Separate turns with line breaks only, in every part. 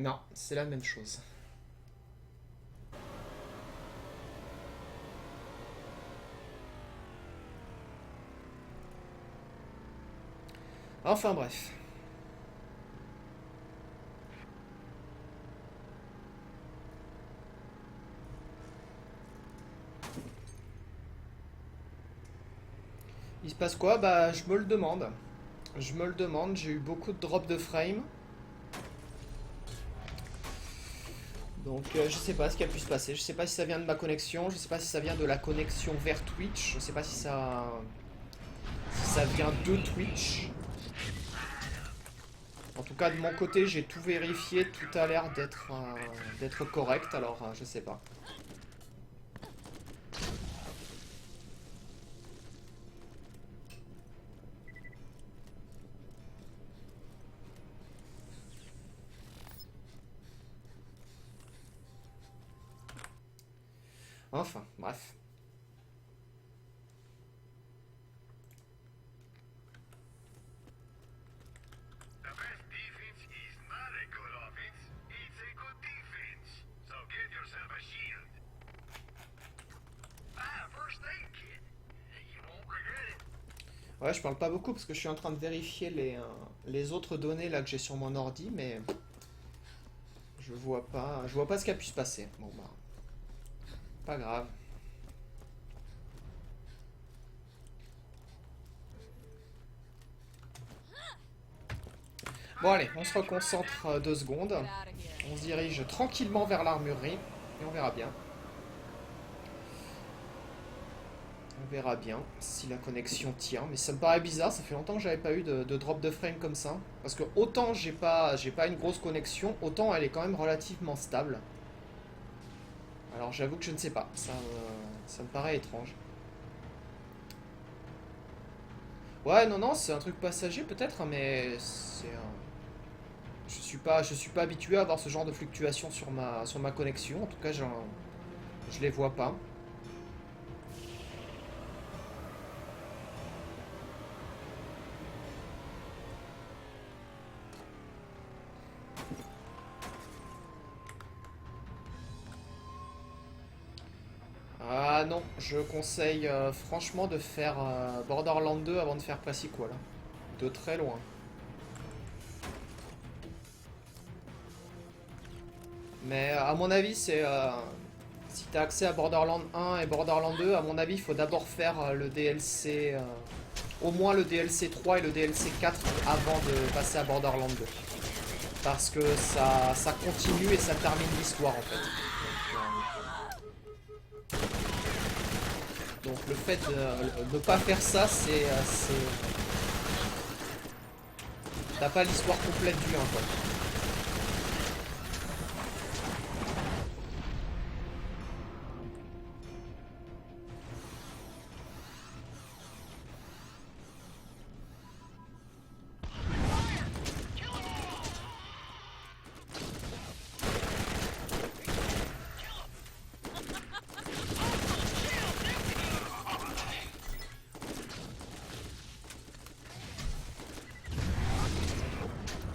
Non, c'est la même chose. Enfin bref. Il se passe quoi? Bah, je me le demande. Je me le demande, j'ai eu beaucoup de drops de frame. Donc je sais pas ce qui a pu se passer. Je sais pas si ça vient de ma connexion, je sais pas si ça vient de la connexion vers Twitch, je sais pas si ça vient de Twitch. En tout cas de mon côté j'ai tout vérifié, tout a l'air d'être correct, alors je sais pas. Enfin, bref. Ouais, je parle pas beaucoup parce que je suis en train de vérifier les autres données là que j'ai sur mon ordi, mais je vois pas ce qui a pu se passer. Bon bah, pas grave. Bon allez, on se reconcentre 2 secondes. On se dirige tranquillement vers l'armurerie et on verra bien. On verra bien si la connexion tient. Mais ça me paraît bizarre, ça fait longtemps que j'avais pas eu de drop de frame comme ça. Parce que autant j'ai pas une grosse connexion, autant elle est quand même relativement stable. Alors j'avoue que je ne sais pas, ça me paraît étrange. Ouais, non, non, c'est un truc passager peut-être, hein, mais je suis pas habitué à avoir ce genre de fluctuations sur ma connexion. En tout cas, je les vois pas. Ah non, je conseille franchement de faire Borderlands 2 avant de faire Pre-Sequel, hein. De très loin. Mais à mon avis, si t'as accès à Borderlands 1 et Borderlands 2, à mon avis, il faut d'abord faire le DLC, au moins le DLC 3 et le DLC 4 avant de passer à Borderlands 2. Parce que ça continue et ça termine l'histoire en fait. Donc le fait de ne pas faire ça, t'as pas l'histoire complète du 1 quoi.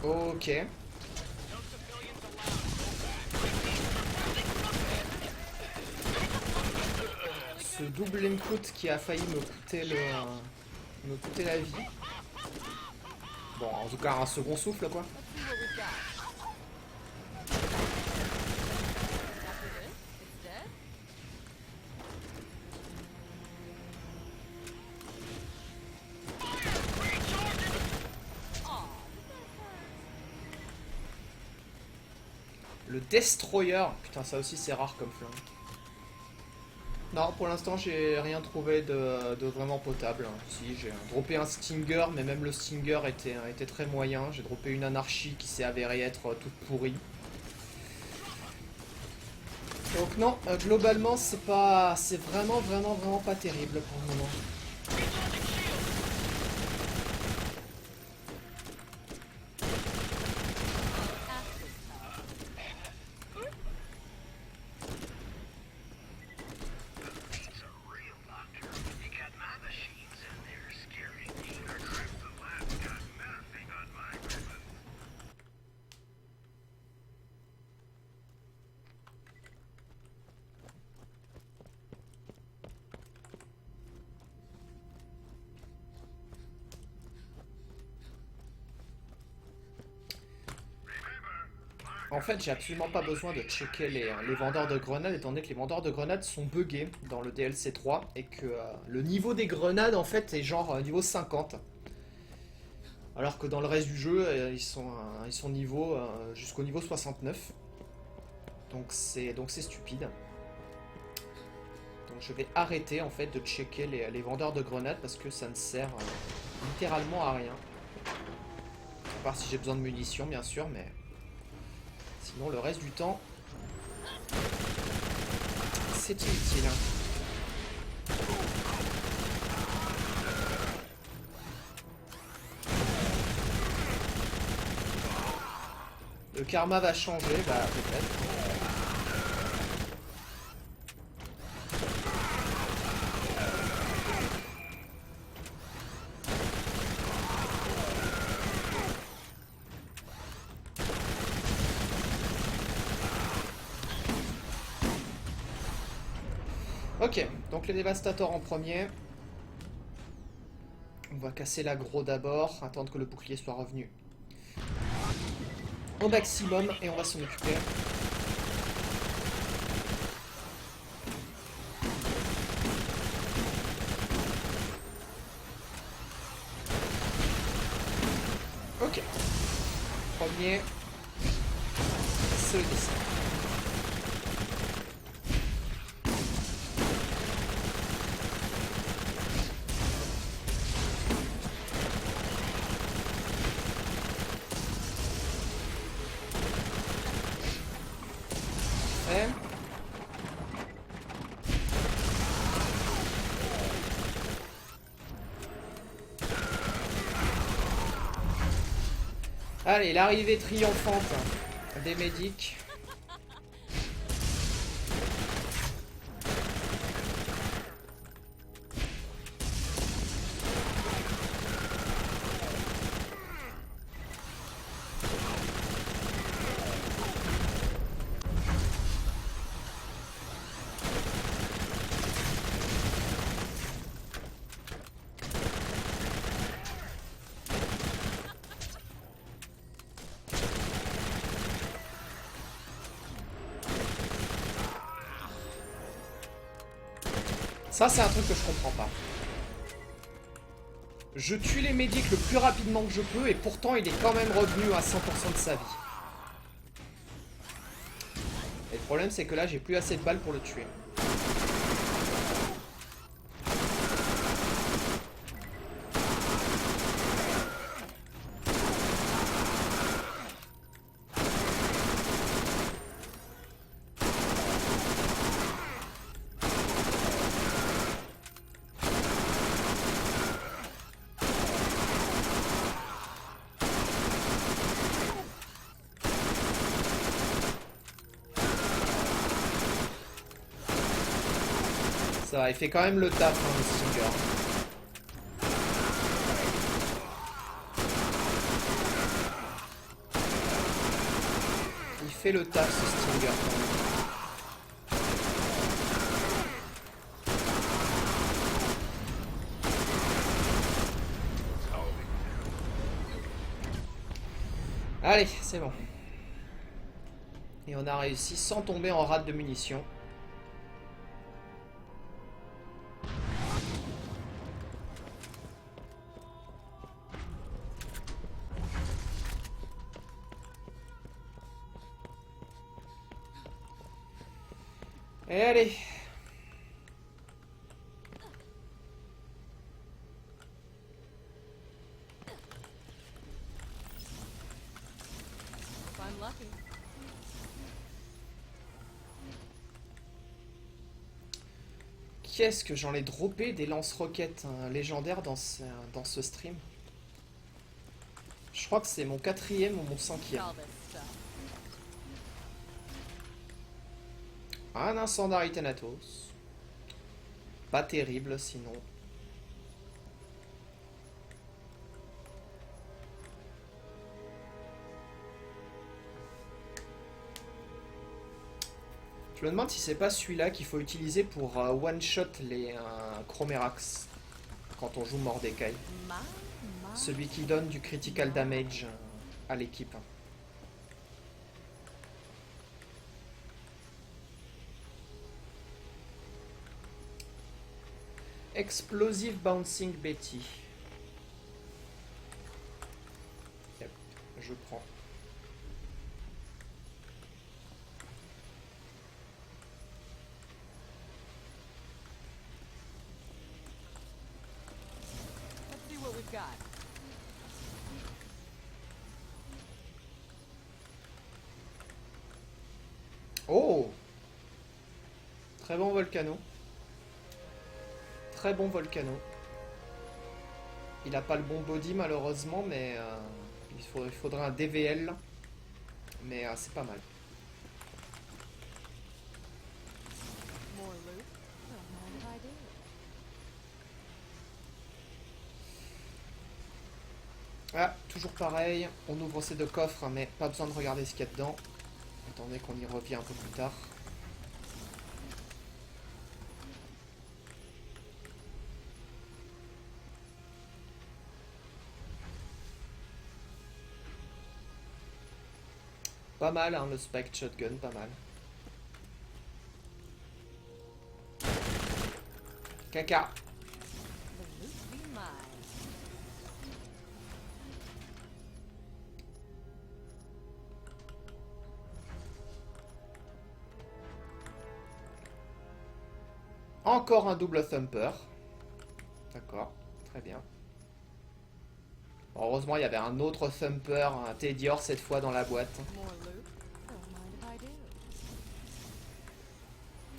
Ok. Ce double input qui a failli me coûter la vie. Bon, en tout cas, un second souffle, quoi. Le Destroyer. Putain, ça aussi, c'est rare comme flingue. Non, pour l'instant, j'ai rien trouvé de vraiment potable. Si, j'ai droppé un Stinger, mais même le Stinger était très moyen. J'ai droppé une Anarchie qui s'est avérée être toute pourrie. Donc non, globalement, c'est vraiment pas terrible pour le moment. En fait, j'ai absolument pas besoin de checker les vendeurs de grenades, étant donné que les vendeurs de grenades sont buggés dans le DLC 3 et que le niveau des grenades, en fait, est genre niveau 50. Alors que dans le reste du jeu, ils sont niveau, jusqu'au niveau 69. Donc c'est stupide. Donc je vais arrêter en fait de checker les vendeurs de grenades parce que ça ne sert littéralement à rien. À part si j'ai besoin de munitions bien sûr, mais sinon le reste du temps c'est inutile. Le karma va changer, bah peut-être. Ok, donc les dévastateurs en premier. On va casser l'aggro d'abord, attendre que le bouclier soit revenu au maximum et on va s'en occuper. Ok. Premier, c'est le dessin. Fait. Allez, l'arrivée triomphante des médics. Ça, c'est un truc que je comprends pas. Je tue les médics le plus rapidement que je peux et pourtant il est quand même revenu à 100% de sa vie. Et le problème, c'est que là, j'ai plus assez de balles pour le tuer. Ça va, il fait quand même le taf, hein, le Stinger. Il fait le taf, ce Stinger. Allez, c'est bon. Et on a réussi sans tomber en rate de munitions. Et allez. Qu'est-ce que j'en ai droppé des lance-roquettes légendaires dans ce stream? Je crois que c'est mon 4e ou mon 5e. Un Incendiary Thanatos. Pas terrible sinon. Je me demande si c'est pas celui-là qu'il faut utiliser pour one-shot les Chromerax quand on joue Mordecai. Celui qui donne du critical damage à l'équipe. Explosive Bouncing Betty. Yep, je prends.
Let's see what we've got.
Oh! Très bon Volcano. Très bon Volcano. Il a pas le bon body malheureusement, mais il faudrait un DVL. Mais c'est pas mal.
More loot? Don't mind if I do.
Ah, toujours pareil. On ouvre ces deux coffres, hein, mais pas besoin de regarder ce qu'il y a dedans. Attendez qu'on y revient un peu plus tard. Pas mal, hein, le Spiked Shotgun, pas mal. Caca.
The loot be mine.
Encore un double thumper. D'accord, très bien. Bon, heureusement, il y avait un autre thumper, un Tedior cette fois dans la boîte.
More loot? Don't mind if I do.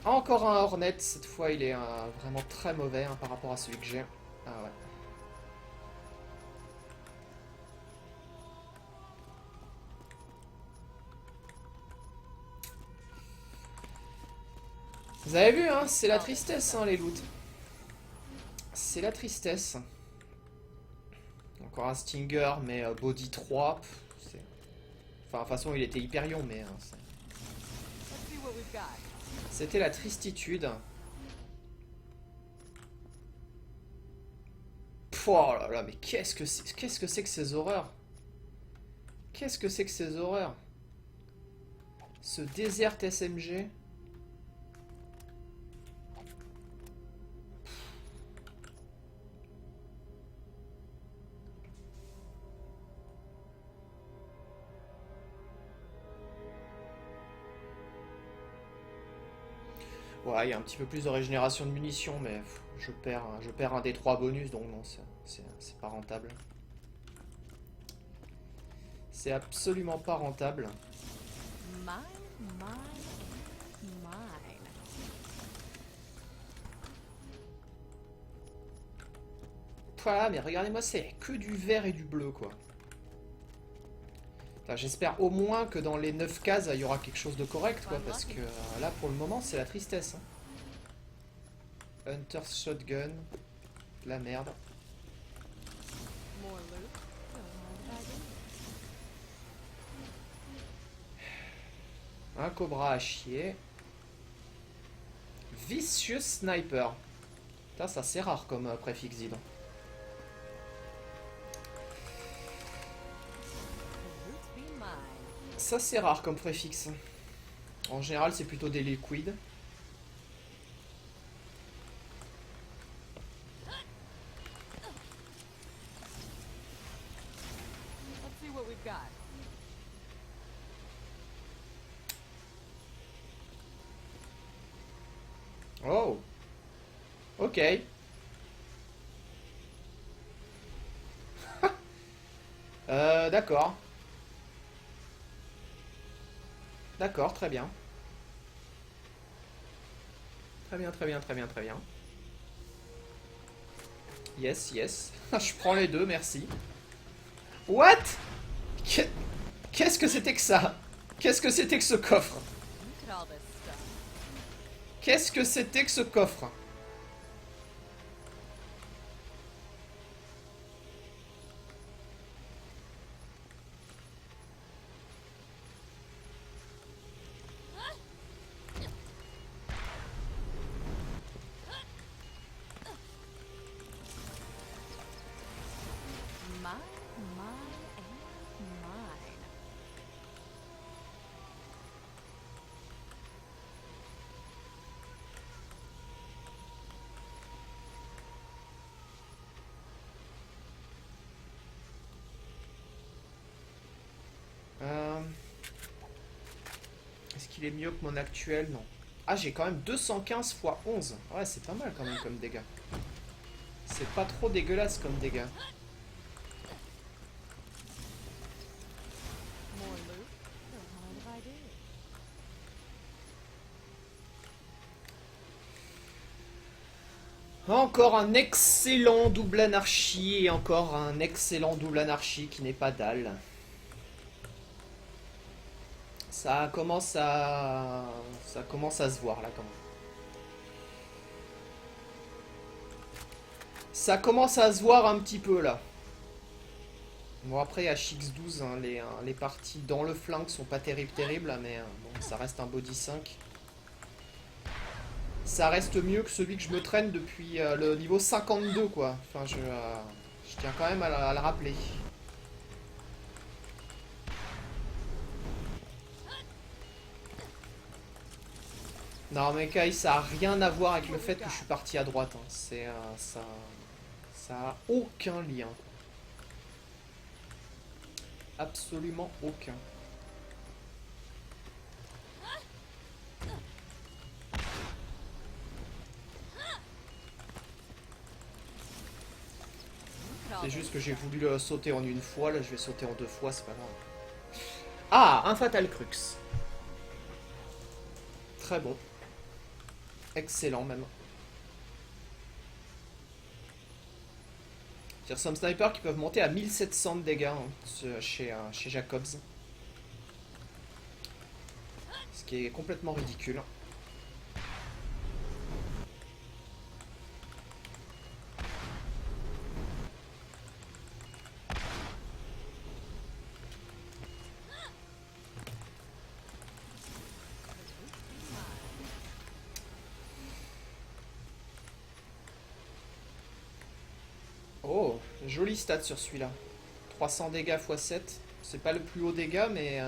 Encore un Hornet, cette fois il est vraiment très mauvais hein, par rapport à celui que j'ai. Ah ouais. Vous avez vu, hein, c'est la tristesse, hein, les loots. C'est la tristesse. Encore un Stinger, mais body 3. Enfin, de toute façon, il était Hyperion, mais
Let's see what we've got.
c'était la tristitude. Oh là là, mais qu'est-ce que c'est que ces horreurs? Qu'est-ce que c'est que ces horreurs? Ce Desert SMG. Ouais, il y a un petit peu plus de régénération de munitions, mais je perds un des 3 bonus, donc non, c'est pas rentable. C'est absolument pas rentable.
Mine, mine, mine.
Voilà, mais regardez-moi, c'est que du vert et du bleu, quoi. Enfin, j'espère au moins que dans les 9 cases, il y aura quelque chose de correct, quoi, parce que là, pour le moment, c'est la tristesse. Hein. Hunter's Shotgun, de la merde.
More loot? Don't mind if I do.
Un Cobra à chier. Vicious Sniper. Putain, ça c'est rare comme préfixe, dis donc.
The loot be mine.
Ça c'est rare comme préfixe. En général, c'est plutôt des liquides.
Let's see what we've got.
Oh. Ok. D'accord. D'accord, très bien. Très bien, très bien, très bien, très bien. Yes, yes. Je prends les deux, merci. What? Qu'est-ce que c'était que ça? Qu'est-ce que c'était que ce coffre?
Look at all this stuff.
Qu'est-ce que c'était que ce coffre?
Mine, mine, and mine.
Euh, Est-ce qu'il est mieux que mon actuel? Non. Ah, j'ai quand même 215 x 11. Ouais, c'est pas mal quand même comme dégâts. C'est pas trop dégueulasse comme dégâts.
More loot? Don't mind if I do.
Encore un excellent double anarchie et encore un excellent double anarchie qui n'est pas dalle. Ça commence à se voir là quand même. Ça commence à se voir un petit peu là. Bon après HX12 hein, les parties dans le flanc sont pas terribles mais bon, ça reste un body 5. Ça reste mieux que celui que je me traîne depuis le niveau 52 quoi. Enfin je tiens quand même à le rappeler. Non mais Kai, ça a rien à voir avec le fait que je suis parti à droite. Hein. C'est ça a aucun lien. Absolument aucun. C'est juste que j'ai voulu le sauter en une fois, là je vais sauter en deux fois, c'est pas grave. Ah, un Fatal Crux. Très bon. Excellent même. Some snipers qui peuvent monter à 1700 de dégâts hein, chez Jacobs. Ce qui est complètement ridicule. Oh, joli stat sur celui-là. 300 dégâts x 7. C'est pas le plus haut dégât, mais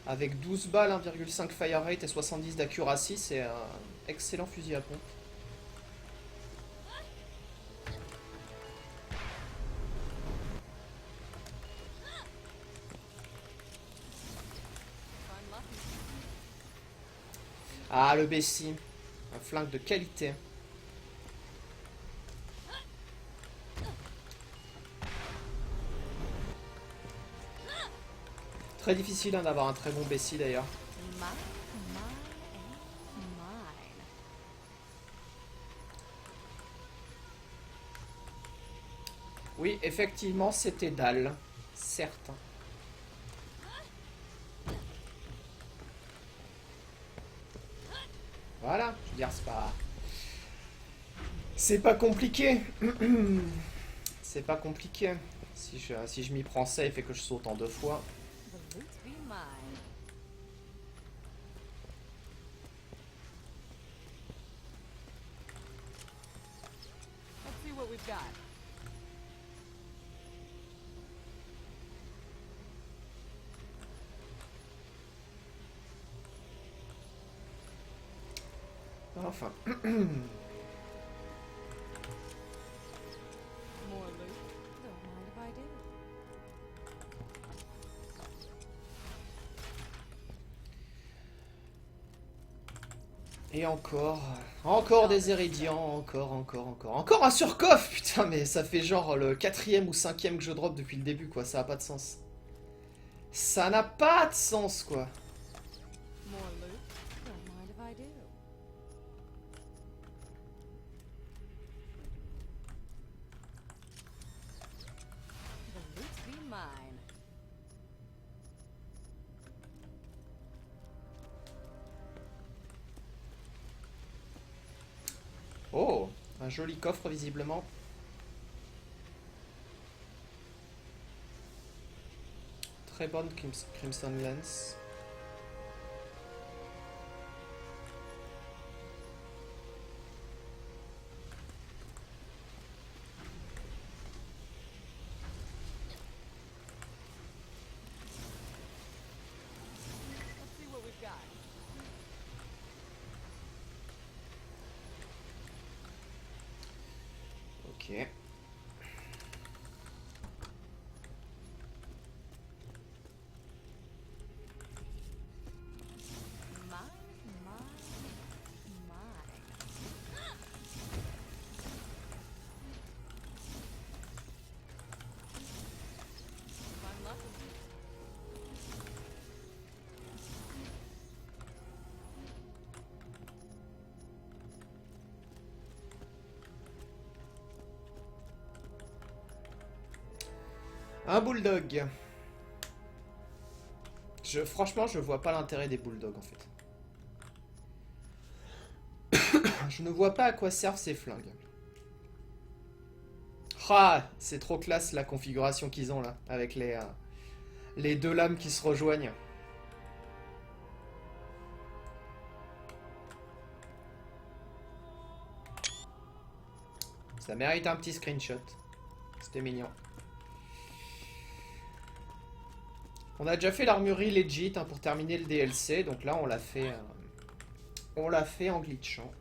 avec 12 balles, 1,5 fire rate et 70 d'accuracy, c'est un excellent fusil à pompe. Ah, le Bessie. Un flingue de qualité. Très difficile hein, d'avoir un très bon Bessie d'ailleurs.
Mine, mine.
Oui, effectivement, c'était dalle. Certes. Voilà, je veux dire, c'est pas... C'est pas compliqué. C'est pas compliqué. Si je m'y prends safe et que je saute en deux fois.
The loot be mine. Let's see what we've got.
Enfin.
More loot? Don't mind if I do.
Et encore des Éridians, encore un surcoff, putain, mais ça fait genre le 4ème ou 5ème que je drop depuis le début, quoi, ça a pas de sens. Ça n'a pas de sens, quoi.
More loot? Don't mind if I do. The loot be mine.
Oh, un joli coffre, visiblement. Très bonne Crimson Lens.
Let's see what we've got.
Ok. Un bulldog. Franchement, je vois pas l'intérêt des bulldogs en fait. Je ne vois pas à quoi servent ces flingues. Ah, c'est trop classe la configuration qu'ils ont là, avec les deux lames qui se rejoignent. Ça mérite un petit screenshot. C'était mignon. On a déjà fait l'armurerie legit hein, pour terminer le DLC, donc là on l'a fait en glitchant.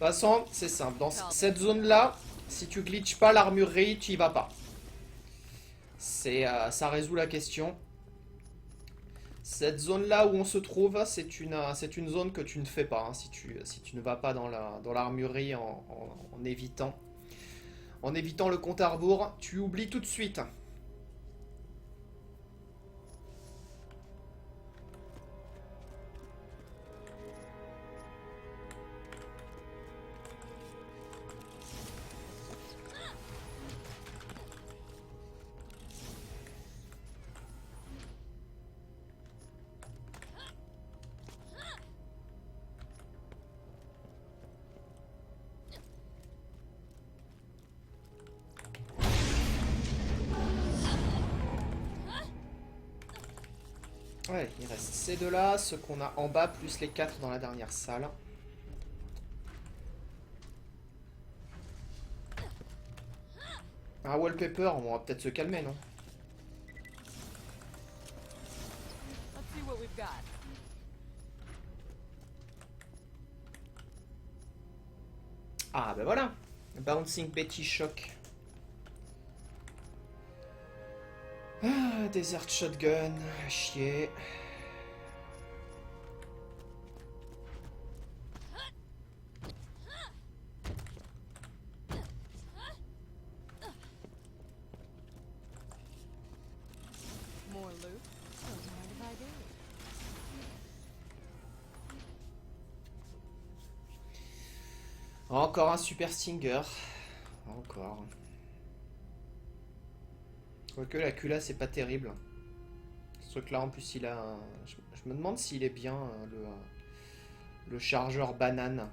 De toute façon, c'est simple. Dans cette zone-là, si tu glitches pas l'armurerie, tu y vas pas. Ça résout la question. Cette zone-là où on se trouve, c'est une zone que tu ne fais pas. Hein, si tu ne vas pas dans l'armurerie en évitant le compte à rebours, tu oublies tout de suite. Ouais, il reste ces deux-là, ceux qu'on a en bas, plus les 4 dans la dernière salle. Un wallpaper, on va peut-être se calmer, non?
Let's see what we've got.
Ah, ben voilà. Bouncing Betty Shock. Ah, Desert Shotgun, chier.
More loot. Don't mind if I do.
Encore un Super Stinger. Encore. Quoique la culasse c'est pas terrible. Ce truc là en plus il a... Je me demande s'il est bien le chargeur banane.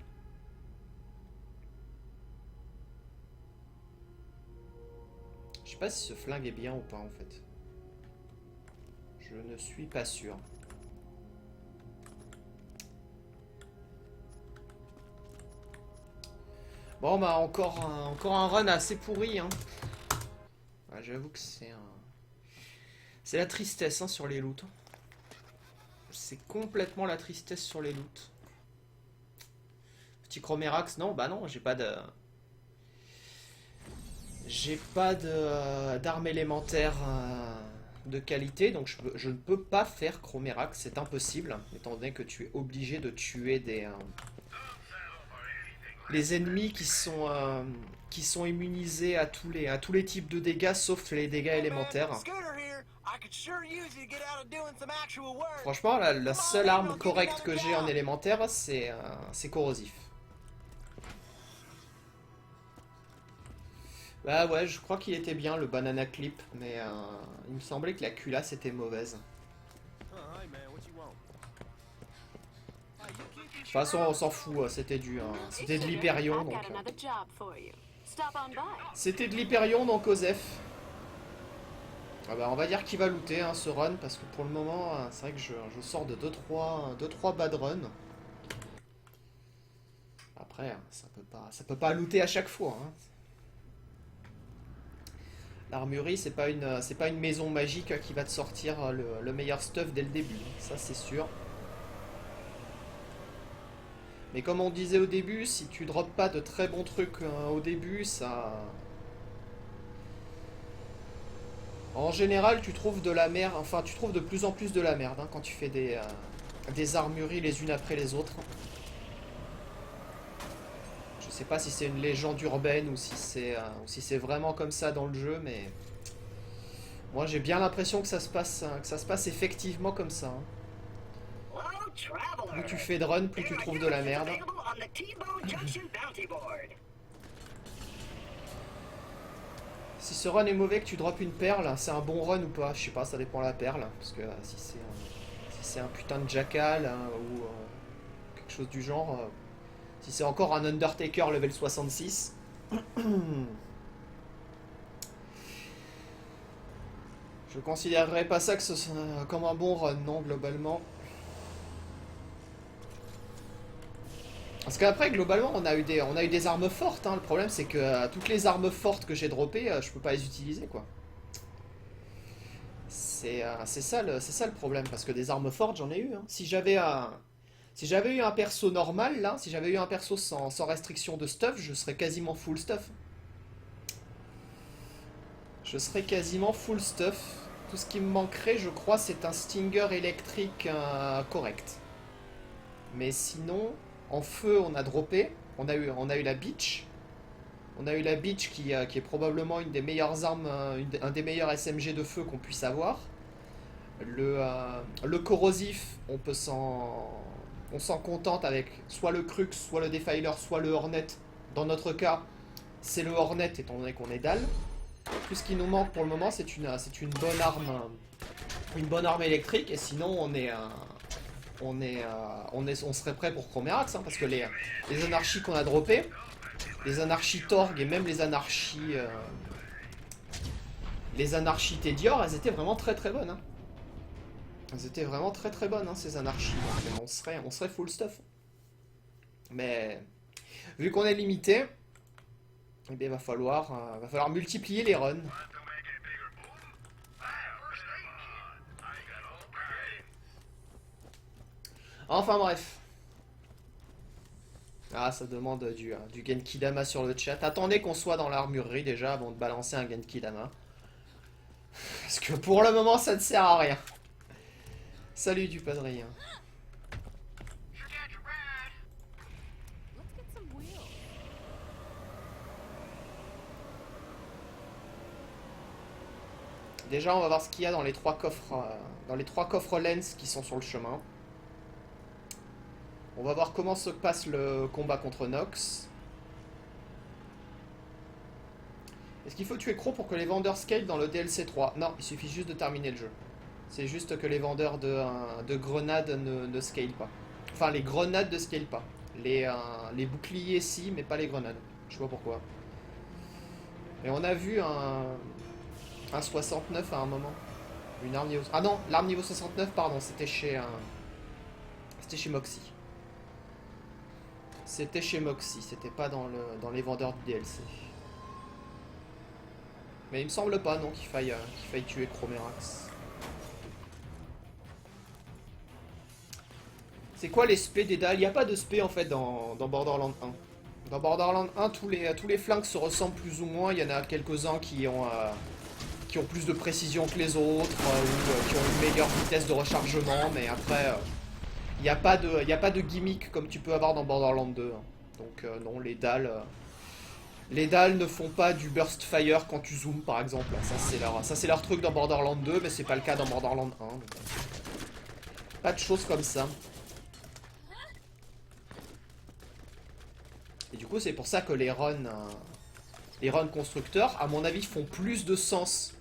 Je sais pas si ce flingue est bien ou pas en fait. Je ne suis pas sûr. Bon bah encore un run assez pourri hein. Ouais, j'avoue que c'est la tristesse hein, sur les loots. C'est complètement la tristesse sur les loots. Petit Chromérax, non, bah non, j'ai pas d'arme élémentaire de qualité, donc je ne peux pas faire Chromérax, c'est impossible, étant donné que tu es obligé de tuer les ennemis qui sont immunisés à tous les types de dégâts, sauf les dégâts élémentaires. Franchement, la seule arme correcte que j'ai en élémentaire, c'est corrosif. Bah ouais, je crois qu'il était bien le banana clip, mais il me semblait que la culasse était mauvaise. De toute façon, on s'en fout, c'était de l'Hyperion, donc... C'était de l'Hyperion, donc Osef. Ah bah, on va dire qu'il va looter hein, ce run, parce que pour le moment, c'est vrai que je sors de 2-3 bad runs. Après, ça peut pas looter à chaque fois. Hein. L'armurerie, c'est pas une maison magique qui va te sortir le meilleur stuff dès le début, ça c'est sûr. Mais comme on disait au début, si tu droppes pas de très bons trucs au début, ça... En général, tu trouves de la merde, enfin tu trouves de plus en plus de la merde hein, quand tu fais des armureries les unes après les autres. Je sais pas si c'est une légende urbaine ou si c'est vraiment comme ça dans le jeu, mais... Moi j'ai bien l'impression que ça se passe effectivement comme ça. Hein. Plus tu fais de run, plus tu trouves de la merde.
on the T-Bone Junction bounty board.
Si ce run est mauvais que tu droppes une perle, c'est un bon run ou pas? Je sais pas, ça dépend de la perle. Parce que si c'est un putain de jackal hein, ou quelque chose du genre, si c'est encore un Undertaker level 66, je considérerais pas ça comme un bon run, non, globalement. Parce qu'après, globalement, on a eu des armes fortes. Hein. Le problème, c'est que toutes les armes fortes que j'ai droppées, je peux pas les utiliser, quoi. C'est ça le problème. Parce que des armes fortes, j'en ai eu. Hein. Si j'avais eu un perso normal, là, si j'avais eu un perso sans restriction de stuff, je serais quasiment full stuff. Je serais quasiment full stuff. Tout ce qui me manquerait, je crois, c'est un Stinger électrique correct. Mais sinon... En feu, on a droppé. On a eu la Beach. On a eu la Beach qui est probablement une des meilleures armes, un des meilleurs SMG de feu qu'on puisse avoir. Le corrosif, on s'en contente avec soit le Crux, soit le Defiler, soit le Hornet. Dans notre cas, c'est le Hornet étant donné qu'on est dalle. Tout ce qui nous manque pour le moment, c'est une bonne arme électrique. Et sinon, on serait prêt pour Chromerax, hein, parce que les anarchies qu'on a droppées, les anarchies Torg et même les anarchies Tedior, elles étaient vraiment très très bonnes. Hein. Elles étaient vraiment très très bonnes, hein, ces anarchies. Donc, on serait full stuff. Mais vu qu'on est limité, eh bien, va falloir multiplier les runs. Enfin bref. Ah, ça demande du Genkidama sur le chat. Attendez qu'on soit dans l'armurerie déjà avant de balancer un Genkidama. Parce que pour le moment, ça ne sert à rien. Salut du padrien. Déjà, on va voir ce qu'il y a dans les trois coffres lens qui sont sur le chemin. On va voir comment se passe le combat contre Nox. Est-ce qu'il faut tuer Crow pour que les vendeurs scale dans le DLC 3? Non, il suffit juste de terminer le jeu. C'est juste que les vendeurs de grenades ne scale pas. Enfin, les grenades ne scale pas. Les boucliers si, mais pas les grenades. Je sais pas pourquoi. Et on a vu un 69 à un moment. Une arme niveau... Ah non, l'arme niveau 69, pardon, c'était chez Moxie. C'était chez Moxie, c'était pas dans les vendeurs du DLC. Mais il me semble pas non qu'il faille tuer Chromerax. C'est quoi les spé des dalles? Il n'y a pas de spé en fait dans Borderlands 1. Dans Borderlands 1, tous les flingues se ressemblent plus ou moins. Il y en a quelques-uns qui ont plus de précision que les autres, ou qui ont une meilleure vitesse de rechargement, mais après... Il n'y a pas de gimmick comme tu peux avoir dans Borderlands 2. Hein. Donc non, les dalles ne font pas du burst fire quand tu zoomes par exemple. Ça c'est leur truc dans Borderlands 2, mais c'est pas le cas dans Borderlands 1. Donc, pas de choses comme ça. Et du coup c'est pour ça que les runs constructeurs, à mon avis, font plus de sens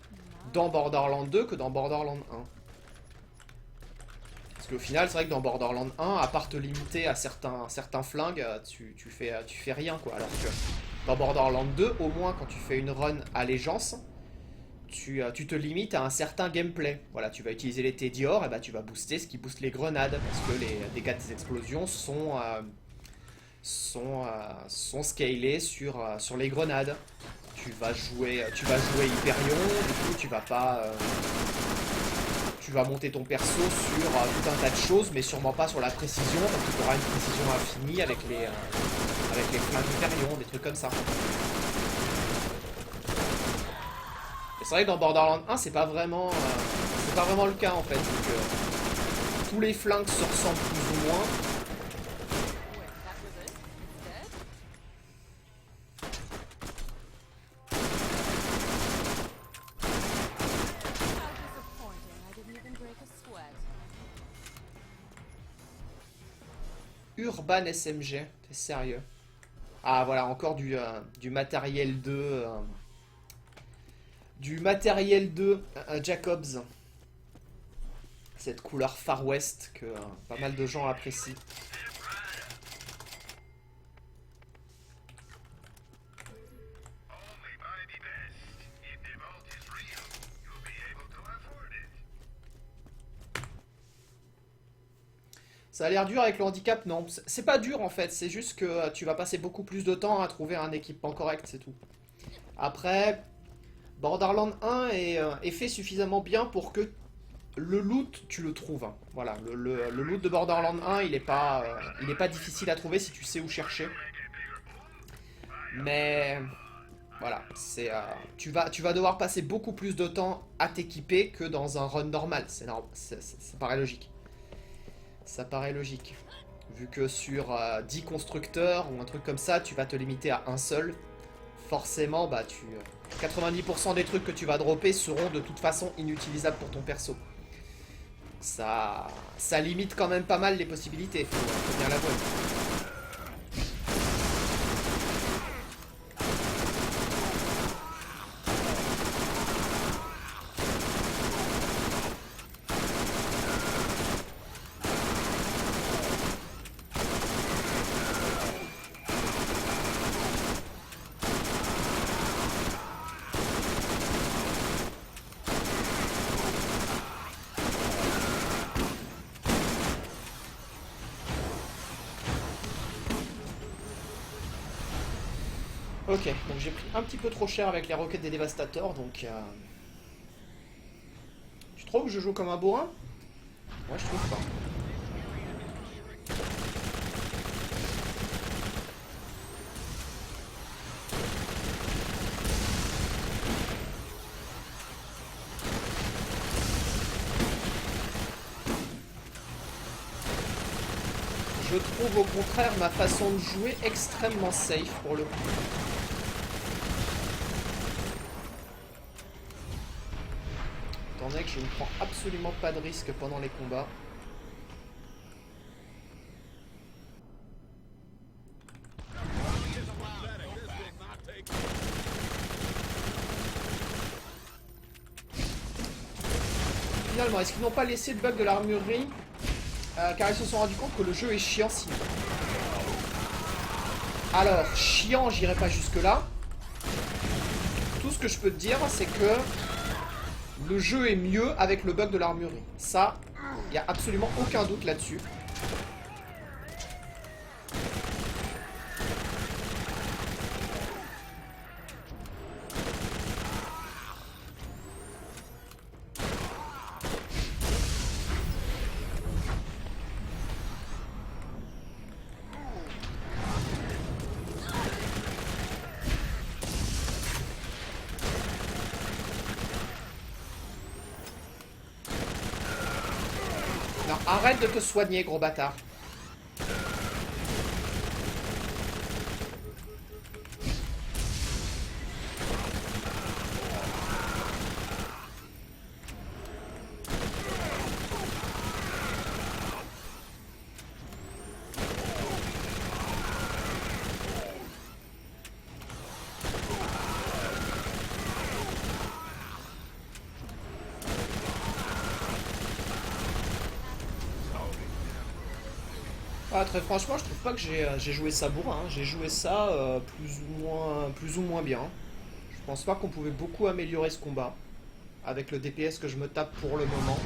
dans Borderlands 2 que dans Borderlands 1. Parce qu'au final, c'est vrai que dans Borderlands 1, à part te limiter à certains flingues, tu fais rien, quoi. Alors que dans Borderlands 2, au moins, quand tu fais une run allégeance, tu te limites à un certain gameplay. Voilà, tu vas utiliser les Tedior, et bah tu vas booster ce qui booste les grenades, parce que les dégâts des explosions sont scalés sur les grenades. Tu vas jouer Hyperion, du coup tu vas pas... tu vas monter ton perso sur tout un tas de choses, mais sûrement pas sur la précision, parce que tu auras une précision infinie avec les flingues Hyperion, des trucs comme ça. Et c'est vrai que dans Borderlands 1, c'est pas vraiment le cas en fait. Donc, tous les flingues se ressemblent plus ou moins. Urban SMG, t'es sérieux? Ah voilà, encore du matériel 2. Du matériel 2 Jacobs. Cette couleur Far West que pas mal de gens apprécient. Ça a l'air dur avec le handicap, non. C'est pas dur en fait, c'est juste que tu vas passer beaucoup plus de temps à trouver un équipement correct, c'est tout. Après, Borderlands 1 est fait suffisamment bien pour que le loot, tu le trouves. Hein. Voilà, le loot de Borderlands 1, il est pas difficile à trouver si tu sais où chercher. Mais voilà, tu vas devoir passer beaucoup plus de temps à t'équiper que dans un run normal. C'est normal, ça paraît logique. Ça paraît logique. Vu que sur 10 constructeurs ou un truc comme ça, tu vas te limiter à un seul. Forcément, bah 90% des trucs que tu vas dropper seront de toute façon inutilisables pour ton perso. Ça limite quand même pas mal les possibilités, faut bien l'avouer. Ok, donc j'ai pris un petit peu trop cher avec les roquettes des dévastateurs, donc... Tu trouves que je joue comme un bourrin? Moi je trouve pas. Je trouve au contraire ma façon de jouer extrêmement safe pour le coup. Étant donné que je ne prends absolument pas de risque pendant les combats. Finalement, est-ce qu'ils n'ont pas laissé le bug de l'armurerie car ils se sont rendus compte que le jeu est chiant sinon. Alors, chiant, j'irai pas jusque là. Tout ce que je peux te dire, c'est que le jeu est mieux avec le bug de l'armurerie. Ça, il n'y a absolument aucun doute là-dessus. Non, arrête de te soigner, gros bâtard. Ah, très franchement, je trouve pas que j'ai joué ça bourrin. Hein. J'ai joué ça plus ou moins bien. Je pense pas qu'on pouvait beaucoup améliorer ce combat avec le DPS que je me tape pour le moment.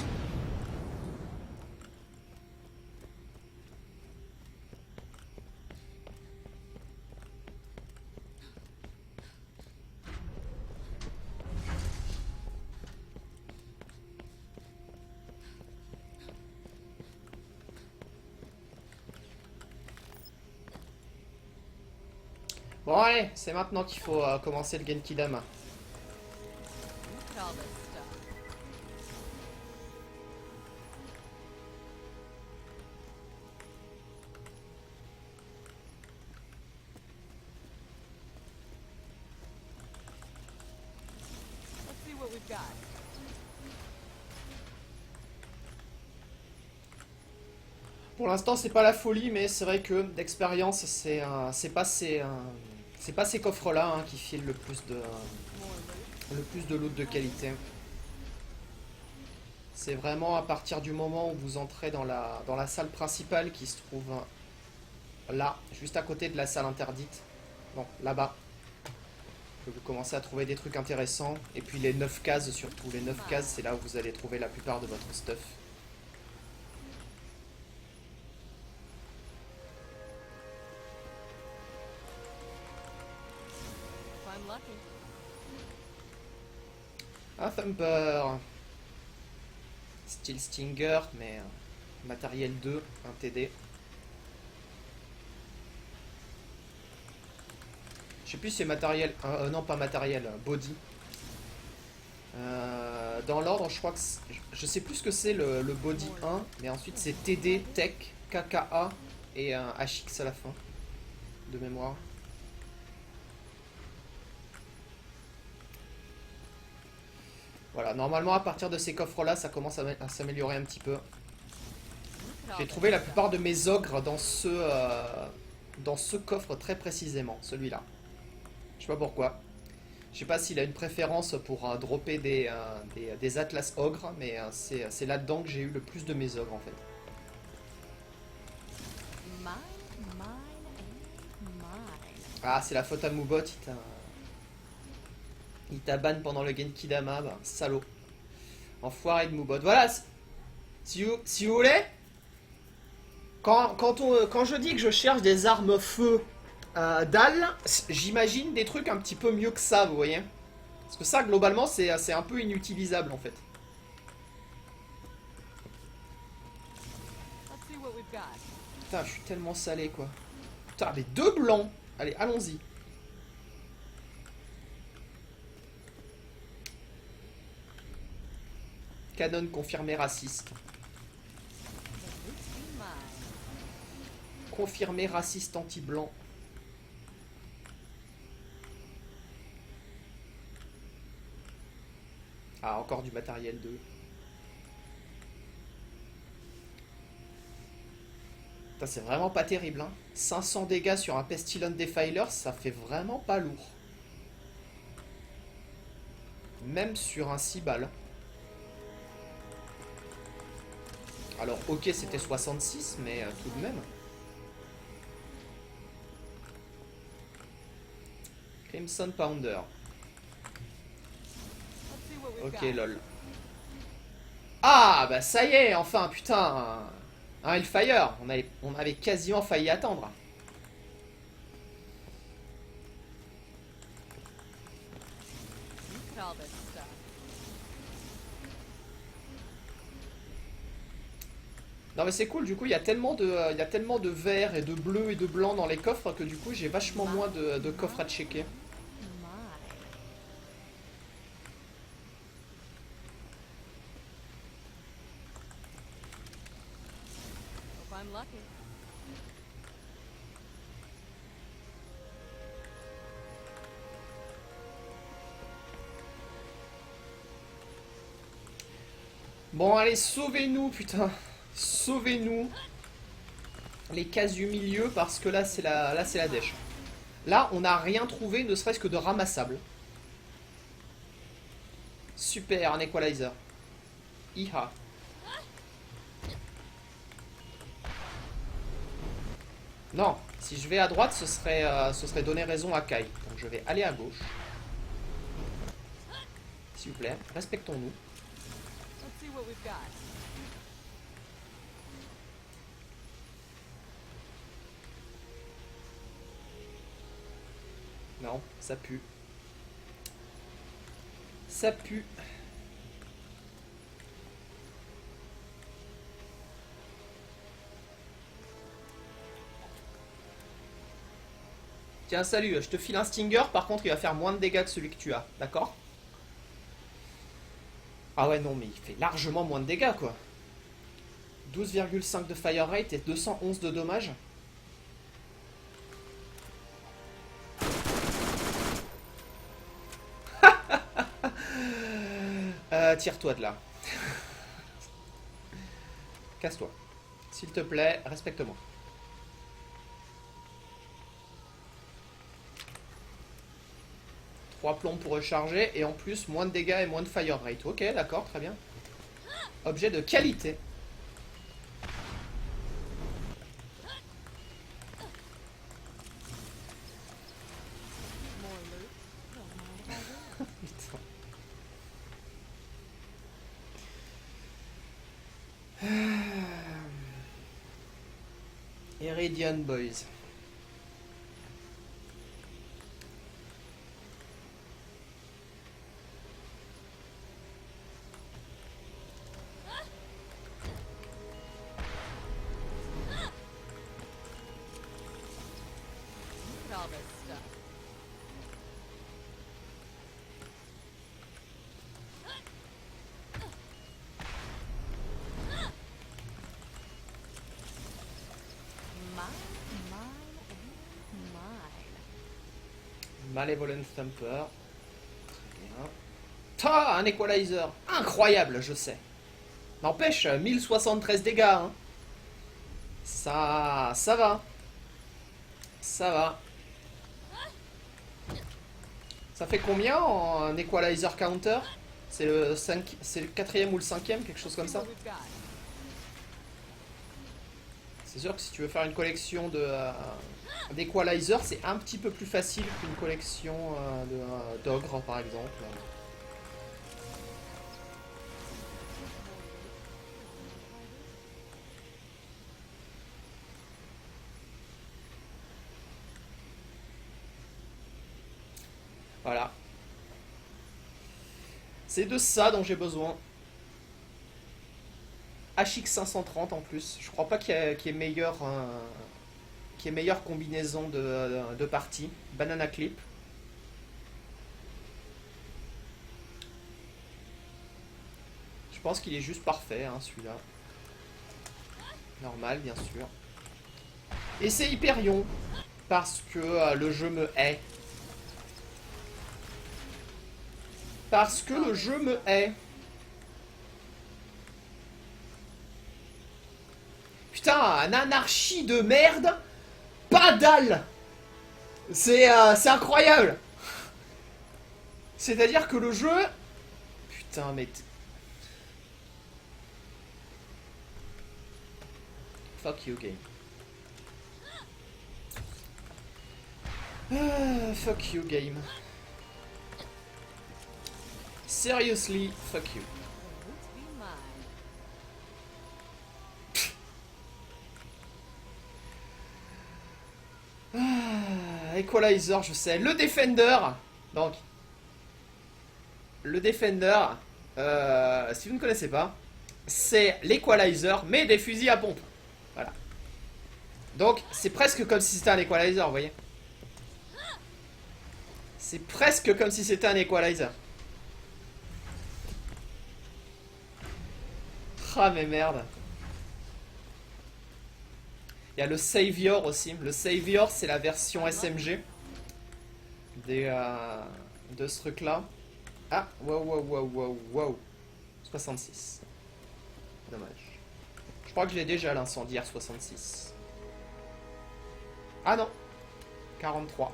Bon allez, c'est maintenant qu'il faut commencer le Genki Dama.
Look at all this stuff. Let's see what we've got.
Pour l'instant, c'est pas la folie, mais c'est vrai que d'expérience, c'est pas ces coffres-là hein, qui filent le plus de loot de qualité. C'est vraiment à partir du moment où vous entrez dans la salle principale qui se trouve là, juste à côté de la salle interdite. Non, là-bas. Que vous commencez à trouver des trucs intéressants. Et puis les 9 cases surtout. Les 9 cases, c'est là où vous allez trouver la plupart de votre stuff.
If I'm lucky.
Un Thumper. Steel Stinger, mais matériel 2, un TD. Je sais plus si c'est matériel. Non, pas matériel, body. Dans l'ordre, je crois que. Je sais plus ce que c'est le body 1, mais ensuite c'est TD, Tech, KKA et un HX à la fin. De mémoire. Voilà, normalement à partir de ces coffres-là, ça commence à s'améliorer un petit peu. J'ai trouvé la plupart de mes ogres dans ce coffre très précisément, celui-là. Je sais pas pourquoi. Je sais pas s'il a une préférence pour dropper des atlas ogres, mais c'est là-dedans que j'ai eu le plus de mes ogres en fait.
Mine, mine, and mine.
Ah, c'est la faute à Moobot, il t'a ban pendant le Genkidama, bah, salaud. Enfoiré de Moobot. Voilà, si vous voulez, quand je dis que je cherche des armes feu dalle, j'imagine des trucs un petit peu mieux que ça, vous voyez. Parce que ça, globalement, c'est un peu inutilisable en fait.
Let's see what we've got.
Putain, je suis tellement salé quoi. Putain, les 2 blancs. Allez, allons-y. Canon confirmé raciste.
Let's be mine.
Confirmé raciste anti-blanc. Ah, encore du matériel 2. Putain, c'est vraiment pas terrible, hein. 500 dégâts sur un Pestilent Defiler, ça fait vraiment pas lourd. Même sur un 6 balles. Alors, ok, c'était 66, mais tout de même. Crimson Pounder.
Let's see what we've
Ok,
got.
lol. Ah, bah ça y est, enfin, putain. Un Hellfire. On avait quasiment failli attendre.
Look at all this stuff.
Non mais c'est cool, du coup il y a tellement de vert et de bleu et de blanc dans les coffres que du coup j'ai vachement moins de coffres à checker.
Mine. Hope I'm lucky.
Bon allez, sauvez-nous putain. Sauvez-nous. Les cases du milieu parce que là c'est la dèche. Là on n'a rien trouvé ne serait-ce que de ramassable. Super, un equalizer. Iha. Non, si je vais à droite, ce serait donner raison à Kai. Donc je vais aller à gauche. S'il vous plaît, respectons-nous.
Let's see what we've got.
Non, ça pue. Ça pue. Tiens, salut, je te file un Stinger, par contre il va faire moins de dégâts que celui que tu as, d'accord? Ah ouais, non, mais il fait largement moins de dégâts, quoi. 12,5 de fire rate et 211 de dommages. Tire-toi de là. Casse-toi. S'il te plaît, respecte-moi. Trois plombs pour recharger et en plus moins de dégâts et moins de fire rate. Ok, d'accord, très bien. Objet de qualité.
More loot? Don't mind if I do.
Putain. Iridian Boys.
Look at all this stuff. Mine, and mine.
Malevolent Thumper. Très bien. Ta, un equalizer. Incroyable, je sais. N'empêche, 1073 dégâts. Hein. Ça va. Ça va. Ça fait combien en equalizer counter? C'est le 5, c'est le quatrième ou le cinquième, quelque chose comme ça.
What we've got.
C'est sûr que si tu veux faire une collection de d'equalizer, c'est un petit peu plus facile qu'une collection d'ogre, par exemple. Voilà. C'est de ça dont j'ai besoin. HX 530 en plus. Je crois pas qu'il y ait meilleure combinaison de parties. Banana clip. Je pense qu'il est juste parfait, hein, celui-là. Normal, bien sûr. Et c'est Hyperion. Parce que le jeu me hait. Parce que le jeu me hait. Putain, un anarchie de merde. Pas dalle. C'est incroyable. C'est-à-dire que le jeu... Putain, mais... Fuck you, game. Fuck you, game. Seriously, fuck you.
The loot be mine.
Equalizer, je sais. Le Defender. Donc, le Defender, si vous ne connaissez pas, c'est l'Equalizer, mais des fusils à pompe. Voilà. Donc, c'est presque comme si c'était un Equalizer, vous voyez. C'est presque comme si c'était un Equalizer. Ah, mais merde. Il y a le Savior aussi. Le Savior, c'est la version SMG de ce truc-là. Ah, wow. 66. Dommage. Je crois que je l'ai déjà, l'incendiaire 66. Ah non. 43.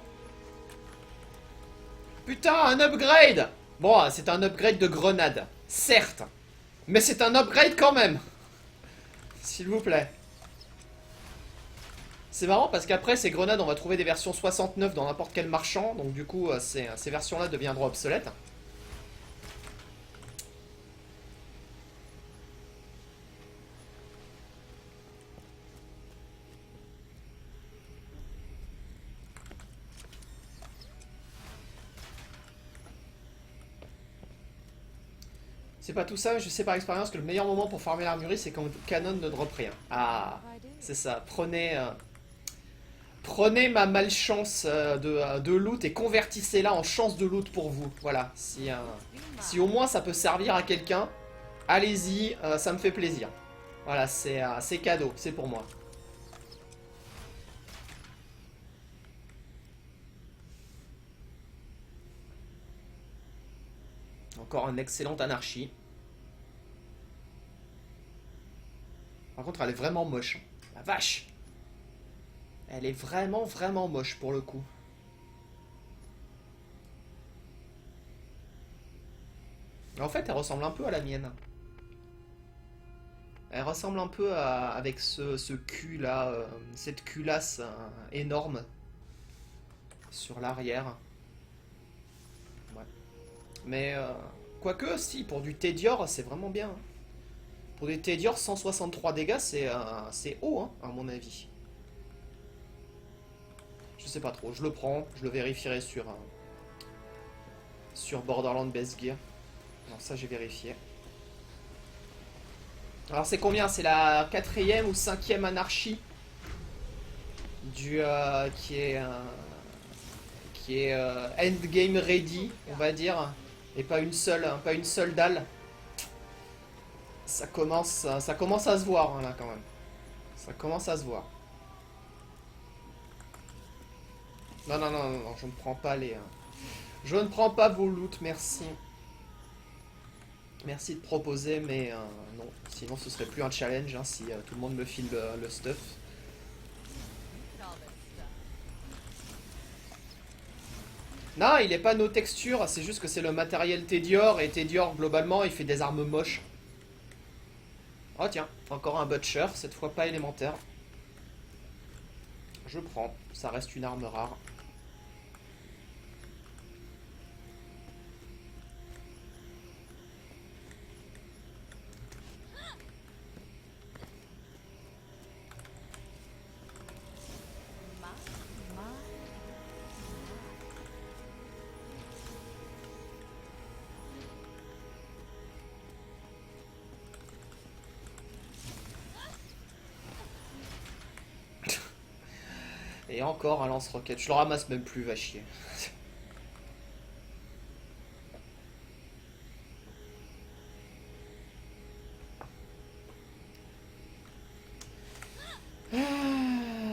Putain, un upgrade! Bon, c'est un upgrade de grenade. Certes. Mais c'est un upgrade quand même. S'il vous plaît. C'est marrant parce qu'après ces grenades on va trouver des versions 69 dans n'importe quel marchand. Donc du coup ces versions là deviendront obsolètes. C'est pas tout ça, je sais par expérience que le meilleur moment pour farmer l'armurerie c'est quand Canon ne drop rien. Ah, c'est ça, prenez ma malchance de loot et convertissez-la en chance de loot pour vous. Voilà, si au moins ça peut servir à quelqu'un, allez-y, ça me fait plaisir. Voilà, c'est cadeau, c'est pour moi. Encore un excellent anarchie. Par contre, elle est vraiment moche. La vache! Elle est vraiment, vraiment moche pour le coup. En fait, elle ressemble un peu à la mienne. Elle ressemble un peu avec ce cul là, cette culasse énorme sur l'arrière. Ouais. Mais quoique, si, pour du Tedior, c'est vraiment bien. Pour des Tedior, 163 dégâts, c'est haut, hein, à mon avis. Je sais pas trop, je le prends, je le vérifierai sur Borderlands Best Gear. Alors ça, j'ai vérifié. Alors c'est combien? C'est la 4e ou 5e anarchie qui est endgame ready, on va dire, et pas une seule dalle. Ça commence à se voir hein, là quand même. Ça commence à se voir. Non, non, non, non, non, je ne prends pas les. Je ne prends pas vos loots, merci. Merci de proposer, mais non. Sinon, ce serait plus un challenge hein, si tout le monde me file le stuff. Non, il est pas nos textures, c'est juste que c'est le matériel Tedior, et Tedior, globalement, il fait des armes moches. Oh tiens, encore un Butcher, cette fois pas élémentaire. Je prends, ça reste une arme rare. Et encore un lance-roquette. Je le ramasse même plus, va chier.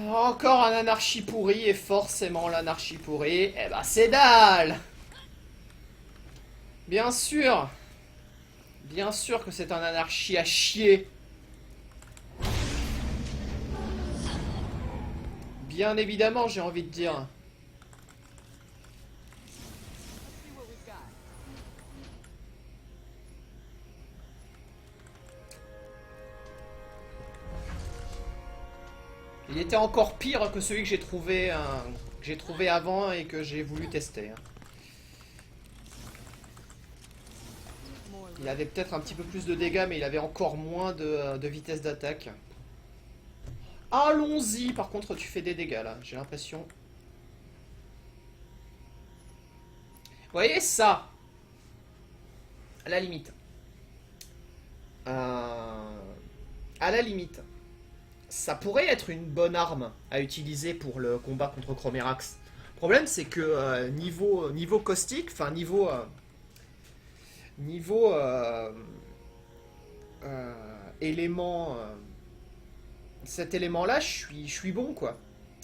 Encore un anarchie pourri, et forcément l'anarchie pourrie, eh ben c'est dalle. Bien sûr. Bien sûr que c'est un anarchie à chier. Bien évidemment, j'ai envie de dire. Il était encore pire que celui que j'ai trouvé avant et que j'ai voulu tester. Il avait peut-être un petit peu plus de dégâts, mais il avait encore moins de vitesse d'attaque. Allons-y. Par contre, tu fais des dégâts là, j'ai l'impression. Vous voyez ça? À la limite. À la limite. Ça pourrait être une bonne arme à utiliser pour le combat contre Chromerax. Le problème, c'est que niveau caustique, enfin élément, cet élément-là, je suis bon quoi.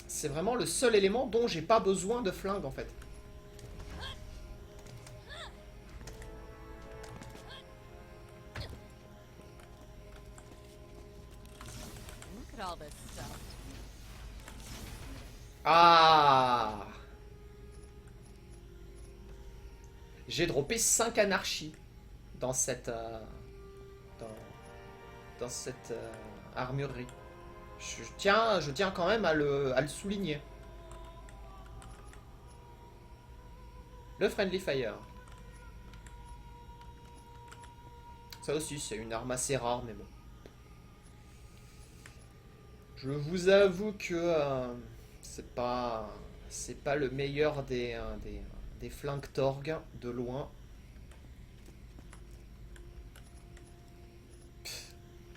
C'est vraiment le seul élément dont j'ai pas besoin de flingue en fait. Ah! J'ai droppé 5 anarchies dans cette dans cette armurerie. Je tiens quand même à le souligner. Le Friendly Fire. Ça aussi, c'est une arme assez rare, mais bon. Je vous avoue que c'est pas le meilleur des flingues Torg, de loin.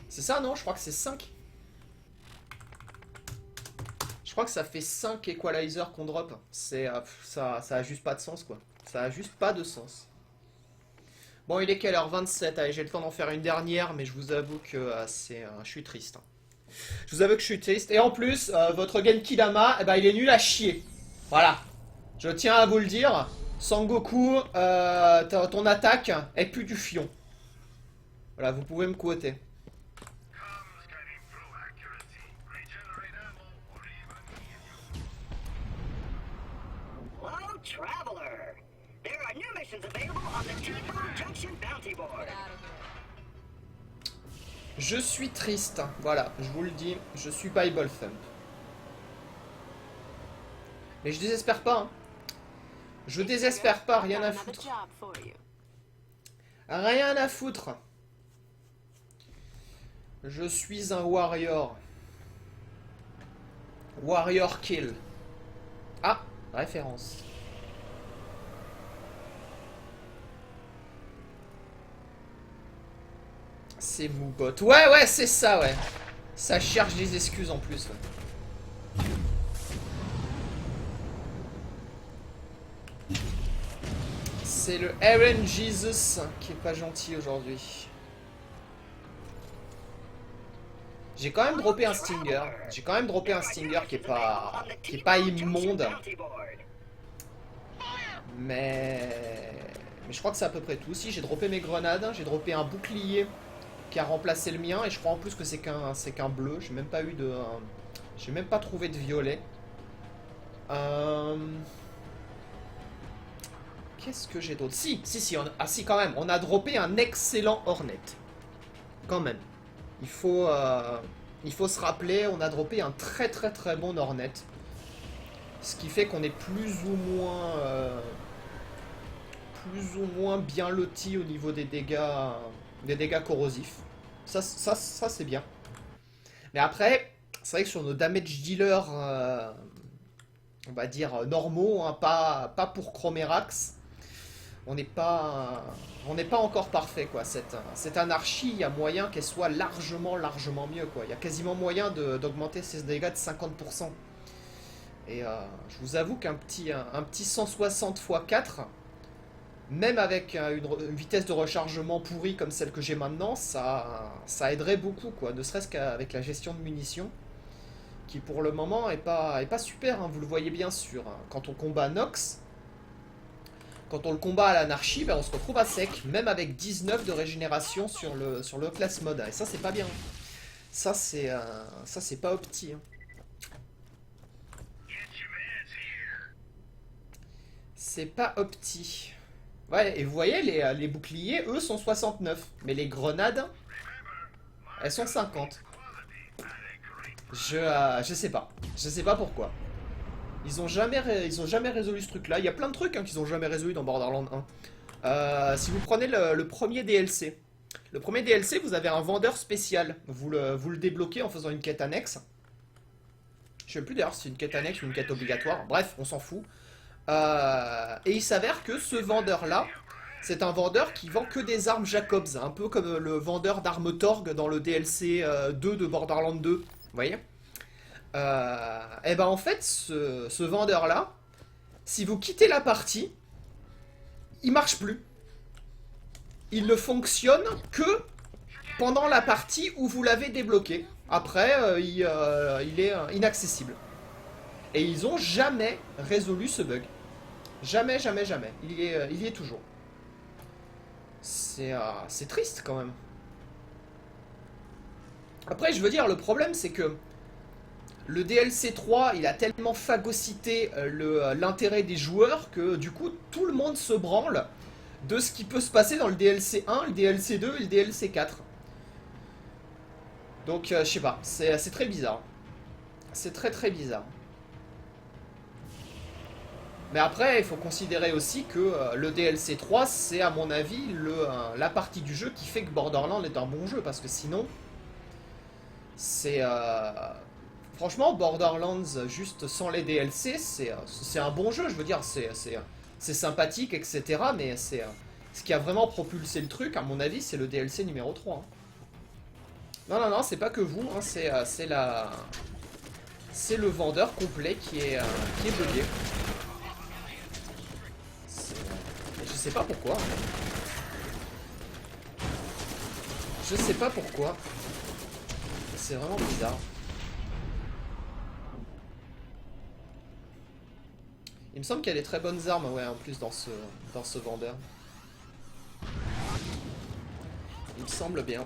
C'est ça, non? Je crois que c'est 5. Je crois que ça fait 5 equalizers qu'on drop. C'est ça a juste pas de sens, quoi. Ça a juste pas de sens. Bon, il est quelle heure? 27. Allez, j'ai le temps d'en faire une dernière, mais je vous avoue que je suis triste. Je vous avoue que je suis triste. Et en plus, votre Genki Dama, eh ben, il est nul à chier. Voilà. Je tiens à vous le dire. Sangoku, ton attaque est plus du fion. Voilà, vous pouvez me quoter.
Traveler. There are new missions available on the T-Bone Junction bounty board.
Get out of here.
Je suis triste. Voilà, je vous le dis. Je suis Bible Thump. Mais je désespère pas. Hein. Je désespère pas, rien à foutre. Rien à foutre. Je suis un warrior. Warrior kill. Ah, référence. C'est Moubot. Ouais, ouais, c'est ça, ouais. Ça cherche des excuses en plus. Ouais. C'est le Aaron Jesus qui est pas gentil aujourd'hui. J'ai quand même droppé un Stinger. J'ai quand même droppé un Stinger qui est pas immonde. Mais je crois que c'est à peu près tout. Si, j'ai droppé mes grenades. J'ai droppé un bouclier qui a remplacé le mien. Et je crois en plus que c'est qu'un bleu. J'ai même pas eu de... j'ai même pas trouvé de violet. Qu'est-ce que j'ai d'autre? Si, si, quand même. On a droppé un excellent Hornet. Quand même. Il faut se rappeler, on a droppé un très bon Hornet. Ce qui fait qu'on est plus ou moins bien loti au niveau des dégâts corrosifs. Ça c'est bien. Mais après, c'est vrai que sur nos damage dealers, on va dire normaux, hein, pas pour Chromerax, on n'est pas encore parfait, quoi. Cette anarchie, il y a moyen qu'elle soit largement mieux, quoi. Il y a quasiment moyen d'augmenter ses dégâts de 50%. Et je vous avoue qu'un petit 160 x 4, même avec une vitesse de rechargement pourrie comme celle que j'ai maintenant, ça aiderait beaucoup, quoi. Ne serait-ce qu'avec la gestion de munitions, qui pour le moment est pas super, hein. Vous le voyez bien sûr. Hein. Quand on combat Nox, quand on le combat à l'anarchie, ben on se retrouve à sec, même avec 19 de régénération sur le class mode. Et ça, c'est pas bien. Ça, c'est pas opti. Hein. C'est pas opti. Ouais, et vous voyez, les boucliers, eux, sont 69. Mais les grenades, elles sont 50. Je sais pas. Je sais pas pourquoi. Ils ont jamais résolu ce truc-là. Il y a plein de trucs hein, qu'ils ont jamais résolu dans Borderlands 1. Si vous prenez le premier DLC, vous avez un vendeur spécial. Vous le débloquez en faisant une quête annexe. Je sais plus d'ailleurs si c'est une quête annexe ou une quête obligatoire. Bref, on s'en fout. Et il s'avère que ce vendeur-là, c'est un vendeur qui vend que des armes Jacobs. Un peu comme le vendeur d'armes Torg dans le DLC 2 de Borderlands 2. Vous voyez ? Et ben en fait, ce vendeur-là, si vous quittez la partie, il marche plus. Il ne fonctionne que pendant la partie où vous l'avez débloqué. Après, il est inaccessible. Et ils ont jamais résolu ce bug. Jamais. Il y est toujours. C'est triste quand même. Après, je veux dire, le problème c'est que le DLC 3, il a tellement phagocyté l'intérêt des joueurs que du coup, tout le monde se branle de ce qui peut se passer dans le DLC 1, le DLC 2 et le DLC 4. Donc, je sais pas, c'est très bizarre. C'est très bizarre. Mais après, il faut considérer aussi que le DLC 3, c'est à mon avis la partie du jeu qui fait que Borderlands est un bon jeu. Parce que sinon, c'est... Franchement, Borderlands, juste sans les DLC, c'est un bon jeu. Je veux dire, c'est sympathique, etc. Mais ce qui a vraiment propulsé le truc, à mon avis, c'est le DLC numéro 3. Hein. Non, c'est pas que vous. Hein, c'est le vendeur complet qui est bugué. Je sais pas pourquoi. Je sais pas pourquoi. C'est vraiment bizarre. Il me semble qu'il y a des très bonnes armes, ouais, en plus dans ce vendeur. Il me semble bien.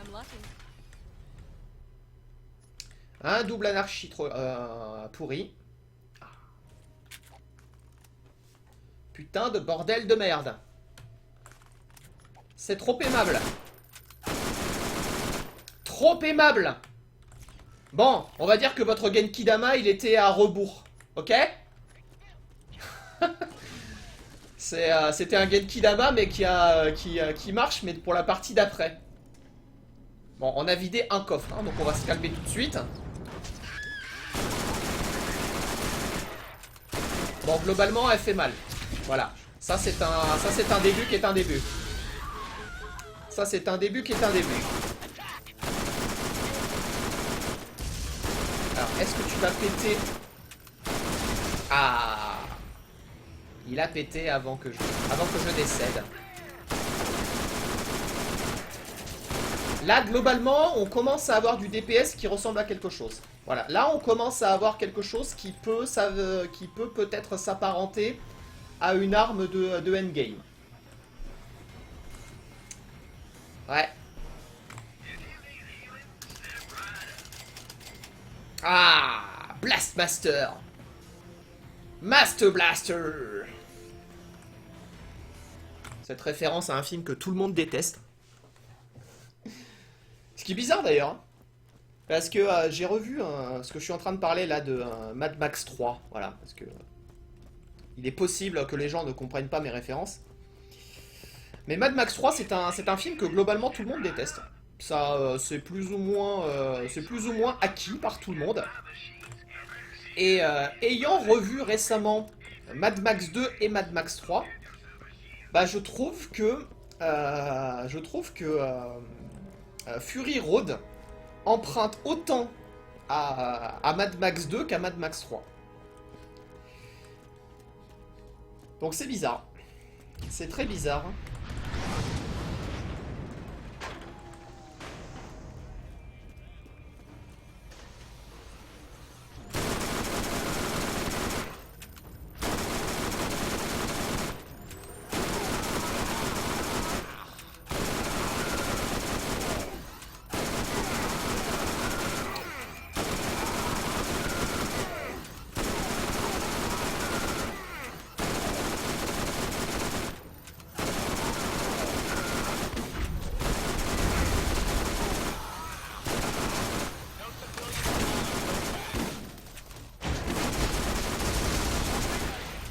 I'm lucky.
Un double anarchie trop pourri. Putain de bordel de merde. C'est trop aimable. Trop aimable. Bon, on va dire que votre Genki Dama, il était à rebours. Ok? C'était un Genki Dama, mais qui marche, mais pour la partie d'après. Bon, on a vidé un coffre, hein, donc on va se calmer tout de suite. Bon, globalement, elle fait mal. Voilà. Ça, c'est un début qui est un début. Ça, c'est un début qui est un début. Alors, est-ce que tu vas péter? Ah! Il a pété avant que je décède. Là, globalement, on commence à avoir du DPS qui ressemble à quelque chose. Voilà, là, on commence à avoir quelque chose qui peut peut-être s'apparenter à une arme de endgame. Ouais. Ah! Blastmaster! Master Blaster! Cette référence à un film que tout le monde déteste. Ce qui est bizarre d'ailleurs. Hein. Parce que j'ai revu ce que je suis en train de parler là de Mad Max 3. Voilà, parce que il est possible que les gens ne comprennent pas mes références. Mais Mad Max 3, c'est un film que globalement tout le monde déteste. Ça, c'est plus ou moins acquis par tout le monde. Et ayant revu récemment Mad Max 2 et Mad Max 3, bah je trouve que Fury Road emprunte autant à Mad Max 2 qu'à Mad Max 3. Donc c'est bizarre. C'est très bizarre.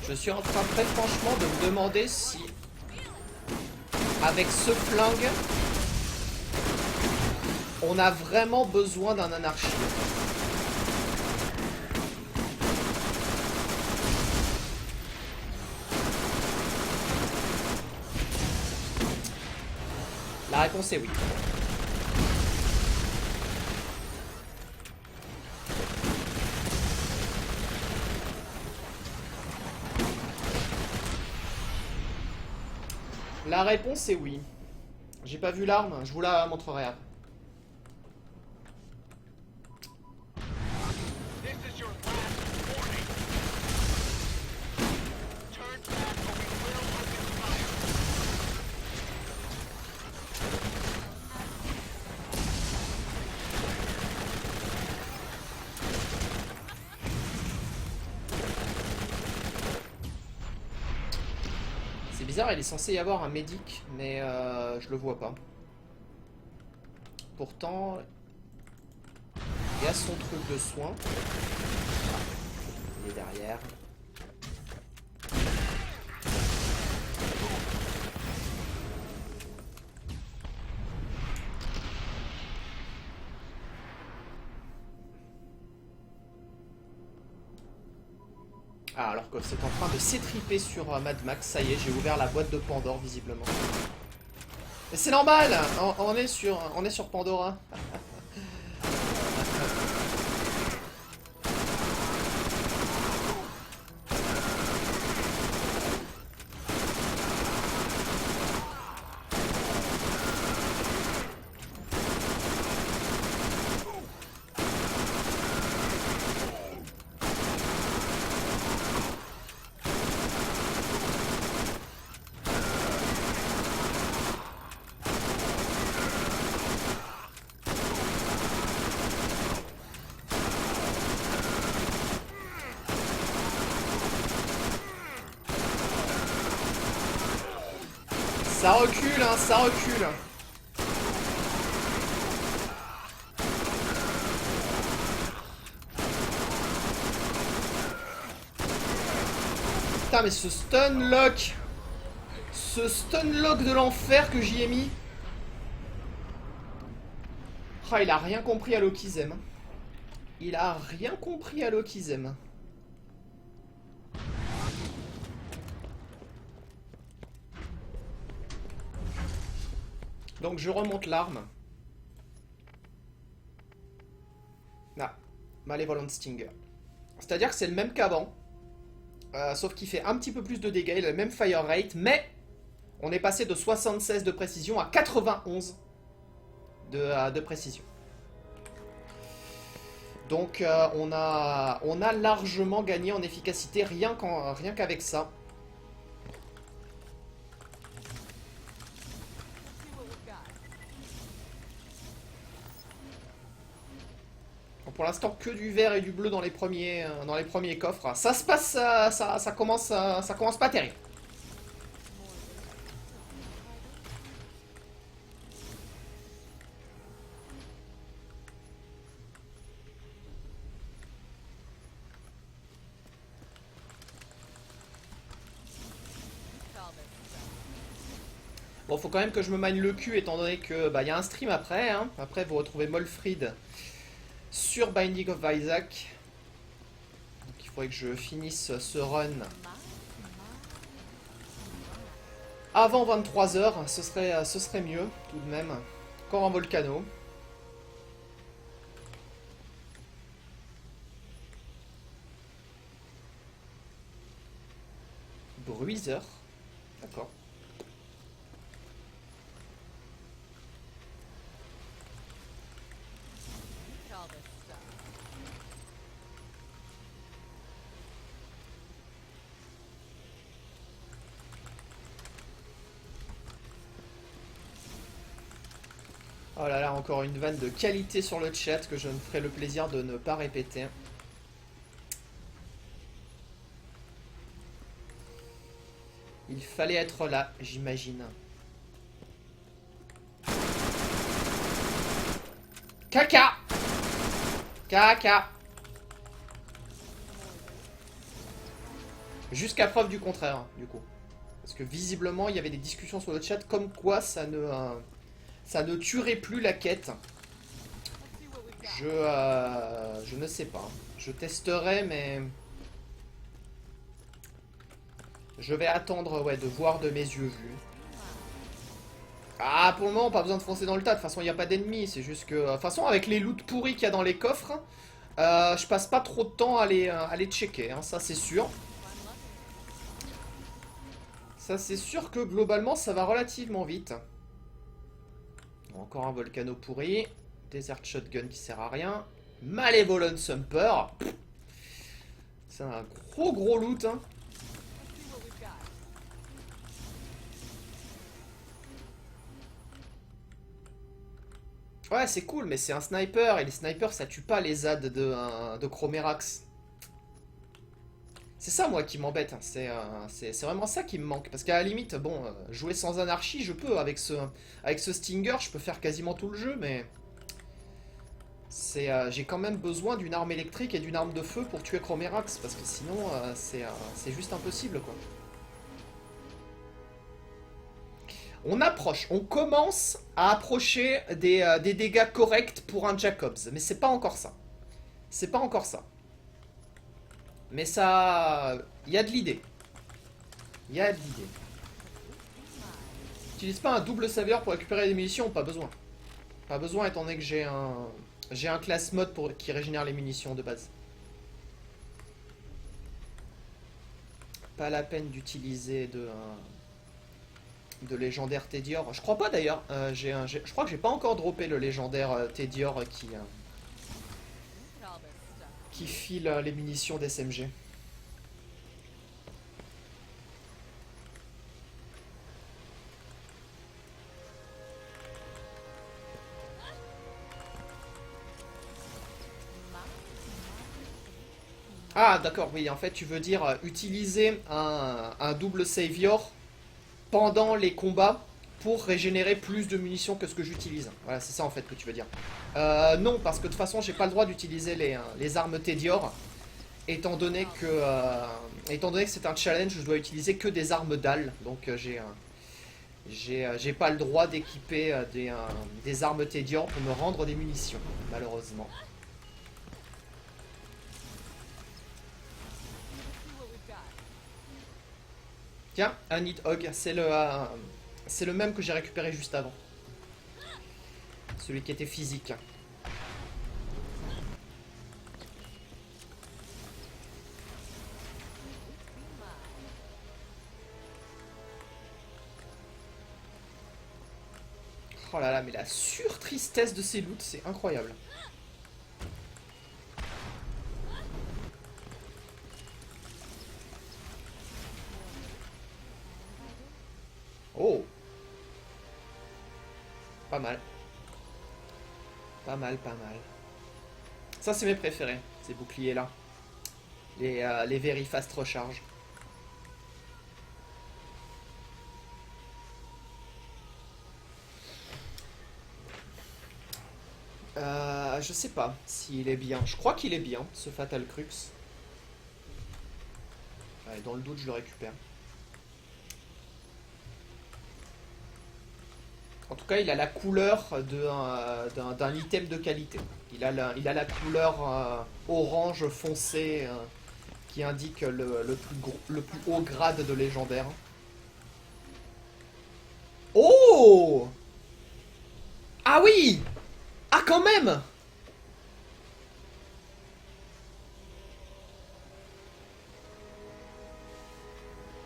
Je suis en train très franchement de me demander si, avec ce flingue, on a vraiment besoin d'un anarchie. La réponse est oui. La réponse est oui. J'ai pas vu l'arme, je vous la montrerai après. C'est bizarre, il est censé y avoir un médic, mais je le vois pas. Pourtant, il y a son truc de soin. Il est derrière. Ah, alors que c'est en train de s'étriper sur Mad Max, ça y est, j'ai ouvert la boîte de Pandore visiblement. Mais c'est normal, on est sur Pandora. Ça recule, hein, ça recule. Putain, mais ce stun lock. Ce stun lock de l'enfer que j'y ai mis. Ah, il a rien compris à Lokizem. Il a rien compris à Lokizem. Donc je remonte l'arme. Ah, Malevolent Stinger. C'est-à-dire que c'est le même qu'avant. Sauf qu'il fait un petit peu plus de dégâts, il a le même fire rate, mais on est passé de 76 de précision à 91 de précision. Donc on a largement gagné en efficacité rien qu'avec ça. Bon, pour l'instant que du vert et du bleu dans les premiers coffres. Ça se passe, ça commence pas terrible. Bon, faut quand même que je me mine le cul étant donné que y a un stream après. Hein. Après, vous retrouvez Molfrid sur Binding of Isaac. Donc, il faudrait que je finisse ce run avant 23h. Ce serait mieux, tout de même. Encore un volcano. Bruiser. D'accord. Oh là là, encore une vanne de qualité sur le chat que je me ferai le plaisir de ne pas répéter. Il fallait être là, j'imagine. Caca! Caca! Jusqu'à preuve du contraire, du coup. Parce que visiblement, il y avait des discussions sur le chat comme quoi ça ne tuerait plus la quête. Je ne sais pas. Je testerai, mais... Je vais attendre, ouais, de voir de mes yeux vus. Ah, pour le moment, pas besoin de foncer dans le tas. De toute façon, il n'y a pas d'ennemis. C'est juste que... De toute façon, avec les loots pourris qu'il y a dans les coffres, je passe pas trop de temps à les checker. Hein, ça, c'est sûr. Ça, c'est sûr que, globalement, ça va relativement vite. Encore un volcano pourri. Desert Shotgun qui sert à rien. Malevolent Sumper. C'est un gros loot, hein. Ouais, c'est cool, mais c'est un sniper, et les snipers, ça tue pas les ZAD de Chromerax. C'est ça, moi, qui m'embête. Hein. C'est vraiment ça qui me manque. Parce qu'à la limite, bon, jouer sans anarchie, je peux. Avec ce Stinger, je peux faire quasiment tout le jeu, mais... j'ai quand même besoin d'une arme électrique et d'une arme de feu pour tuer Chromerax, parce que sinon, c'est juste impossible, quoi. On approche, on commence à approcher des dégâts corrects pour un Jacobs, mais c'est pas encore ça. C'est pas encore ça. Mais ça... Il y a de l'idée. Il y a de l'idée. J'utilise pas un double savieur pour récupérer des munitions, pas besoin. Pas besoin étant donné que j'ai un class mode qui régénère les munitions de base. Pas la peine d'utiliser de légendaire Tedior. Je crois pas d'ailleurs. Je crois que j'ai pas encore droppé le légendaire Tedior qui file les munitions d'SMG. Ah d'accord, oui, en fait tu veux dire utiliser un double savior pendant les combats pour régénérer plus de munitions que ce que j'utilise. Voilà, c'est ça en fait que tu veux dire. Non, parce que de toute façon, j'ai pas le droit d'utiliser les armes Tedior, étant donné que c'est un challenge, je dois utiliser que des armes dalle. Donc j'ai pas le droit d'équiper des armes Tedior pour me rendre des munitions, malheureusement. Tiens, un Nidhogg, c'est le même que j'ai récupéré juste avant. Celui qui était physique. Oh là là, mais la surtristesse de ces loots, c'est incroyable. Oh! Pas mal. Pas mal, pas mal. Ça, c'est mes préférés, ces boucliers-là. Les very fast recharge. Je sais pas s'il est bien. Je crois qu'il est bien, ce Fatal Crux. Ouais, dans le doute, je le récupère. En tout cas, il a la couleur d'un item de qualité. Il a la couleur orange foncé qui indique le plus haut grade de légendaire. Oh! Ah oui! Ah quand même!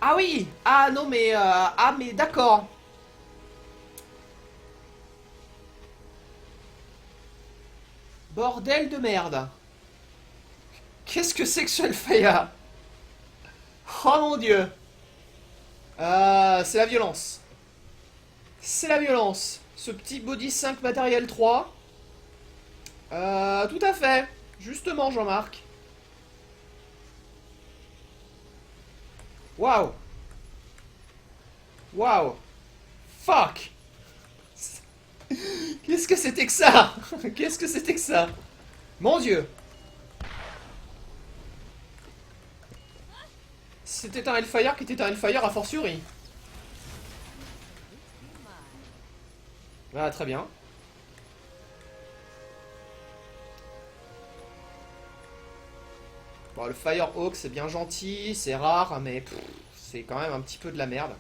Ah oui! Ah non mais... ah mais d'accord. Bordel de merde. Qu'est-ce que c'est que ce Hellfire? Oh mon dieu. C'est la violence. C'est la violence. Ce petit body 5 matériel 3. Tout à fait. Justement, Jean-Marc. Waouh. Waouh. Fuck. Qu'est-ce que c'était que ça? Qu'est-ce que c'était que ça? Mon dieu. C'était un Hellfire qui était un Hellfire a fortiori. Ah, très bien. Bon, le Firehawk, c'est bien gentil, c'est rare, mais c'est quand même un petit peu de la merde.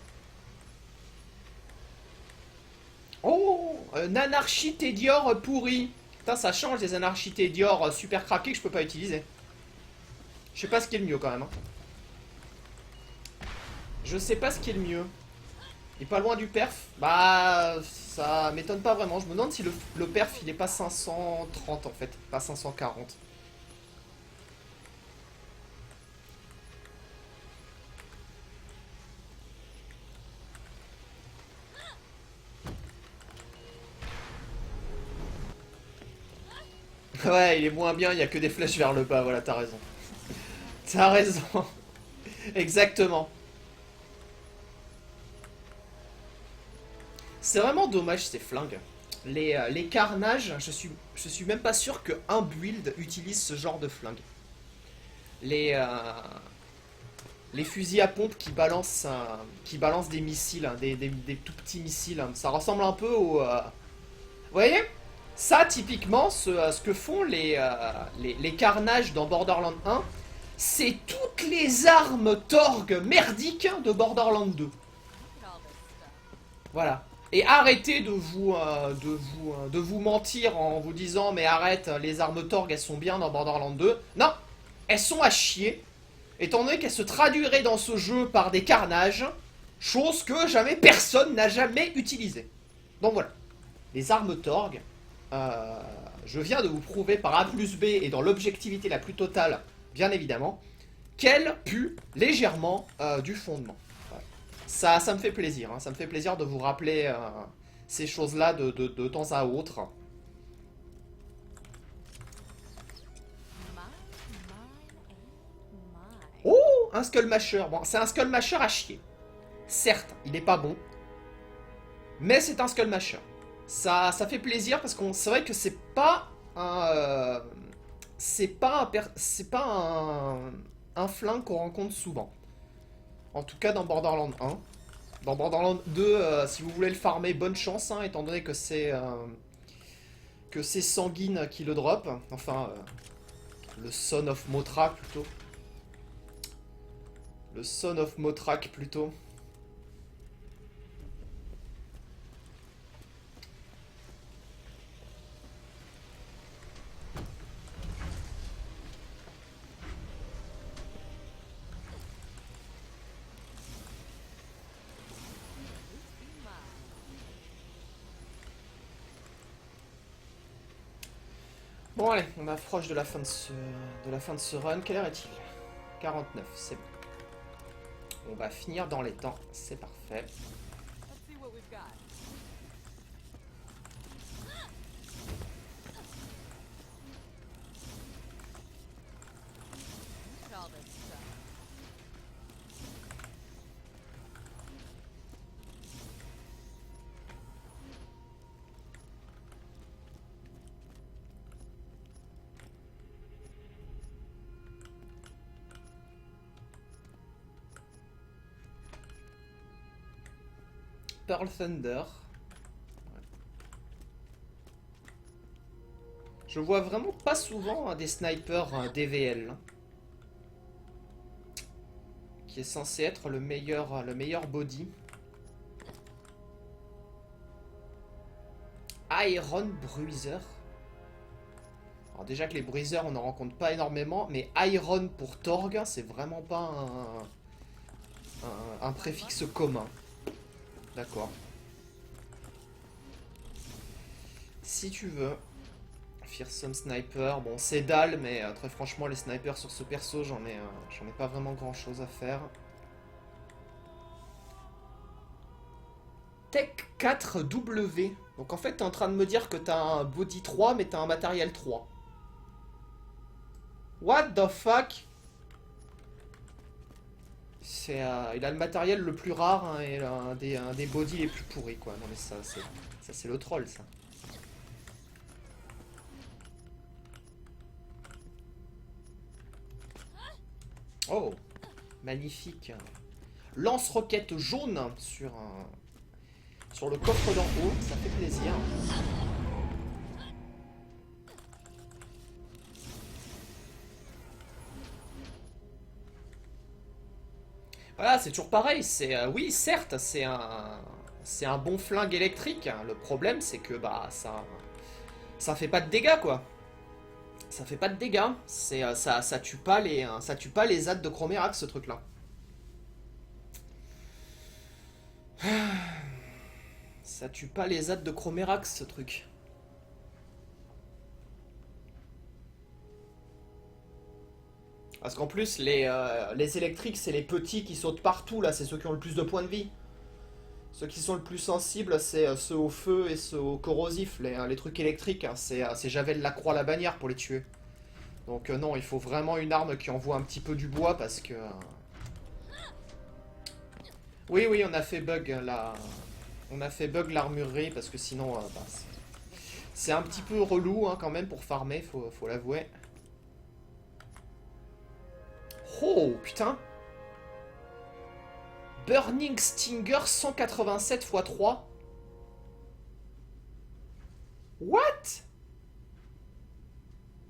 Oh, un Anarchy Tedior pourri. Putain, ça change des Anarchy Tedior super craqués que je peux pas utiliser. Je sais pas ce qui est le mieux quand même. Hein. Je sais pas ce qui est le mieux. Il est pas loin du perf. Bah, ça m'étonne pas vraiment. Je me demande si le perf il est pas 530 en fait, pas 540. Ouais, il est moins bien, il y a que des flèches vers le bas, voilà, t'as raison. T'as raison. Exactement. C'est vraiment dommage ces flingues. Les carnages, je suis même pas sûr qu'un build utilise ce genre de flingue. Les fusils à pompe qui balancent des missiles, hein, des tout petits missiles, hein, ça ressemble un peu au... Vous voyez? Ça, typiquement, ce que font les carnages dans Borderlands 1, c'est toutes les armes Torgue merdiques de Borderlands 2. Voilà. Et arrêtez de vous mentir en vous disant mais arrête, les armes Torgue elles sont bien dans Borderlands 2. Non, elles sont à chier, étant donné qu'elles se traduiraient dans ce jeu par des carnages, chose que jamais personne n'a jamais utilisée. Donc voilà, les armes Torgue, je viens de vous prouver par A plus B et dans l'objectivité la plus totale, bien évidemment, qu'elles puent légèrement du fondement. Ça me fait plaisir, hein. Ça me fait plaisir de vous rappeler ces choses-là de temps à autre. Oh, un Skullmasher. Bon, c'est un Skullmasher à chier. Certes, il n'est pas bon, mais c'est un Skullmasher. Ça fait plaisir parce qu'on c'est vrai que c'est pas un un flingue qu'on rencontre souvent. En tout cas dans Borderlands 1. Dans Borderlands 2, si vous voulez le farmer, bonne chance, hein, étant donné que c'est Sanguine qui le drop. Enfin, le Son of Mothrak plutôt. Le Son of Mothrak plutôt. Bon allez, on approche de la fin de ce run. Quelle heure est-il? 49, c'est bon. On va finir dans les temps, c'est parfait.
Let's see what we've got. Look at all this stuff.
Pearl Thunder. Je vois vraiment pas souvent des snipers DVL. Qui est censé être le meilleur body. Iron Bruiser. Alors déjà que les bruisers on en rencontre pas énormément, mais Iron pour Torg, c'est vraiment pas un préfixe commun. D'accord. Si tu veux. Fearsome Sniper. Bon, c'est dalle, mais très franchement, les snipers sur ce perso, j'en ai pas vraiment grand chose à faire. Tech 4W. Donc en fait, t'es en train de me dire que t'as un body 3, mais t'as un matériel 3. What the fuck? Il a le matériel le plus rare, hein, et un des bodies les plus pourris, quoi. Non mais ça c'est le troll, ça. Oh, magnifique. Lance-roquette jaune sur le coffre d'en haut, ça fait plaisir. Voilà, c'est toujours pareil. Oui, certes, c'est un bon flingue électrique. Le problème, c'est que bah ça fait pas de dégâts, quoi. Ça fait pas de dégâts. Ça tue pas les ZAD de Chromerax, ce truc-là. Ça tue pas les ZAD de Chromerax, ce truc. Parce qu'en plus, les électriques, c'est les petits qui sautent partout, là. C'est ceux qui ont le plus de points de vie. Ceux qui sont le plus sensibles, c'est ceux au feu et ceux au corrosif. Les trucs électriques, hein, c'est Javel, la croix, la bannière pour les tuer. Donc non, il faut vraiment une arme qui envoie un petit peu du bois parce que... Oui, on a fait bug on a fait bug l'armurerie parce que sinon... bah, c'est un petit peu relou, hein, quand même pour farmer, faut l'avouer. Oh, putain! Burning Stinger 187 x 3. What?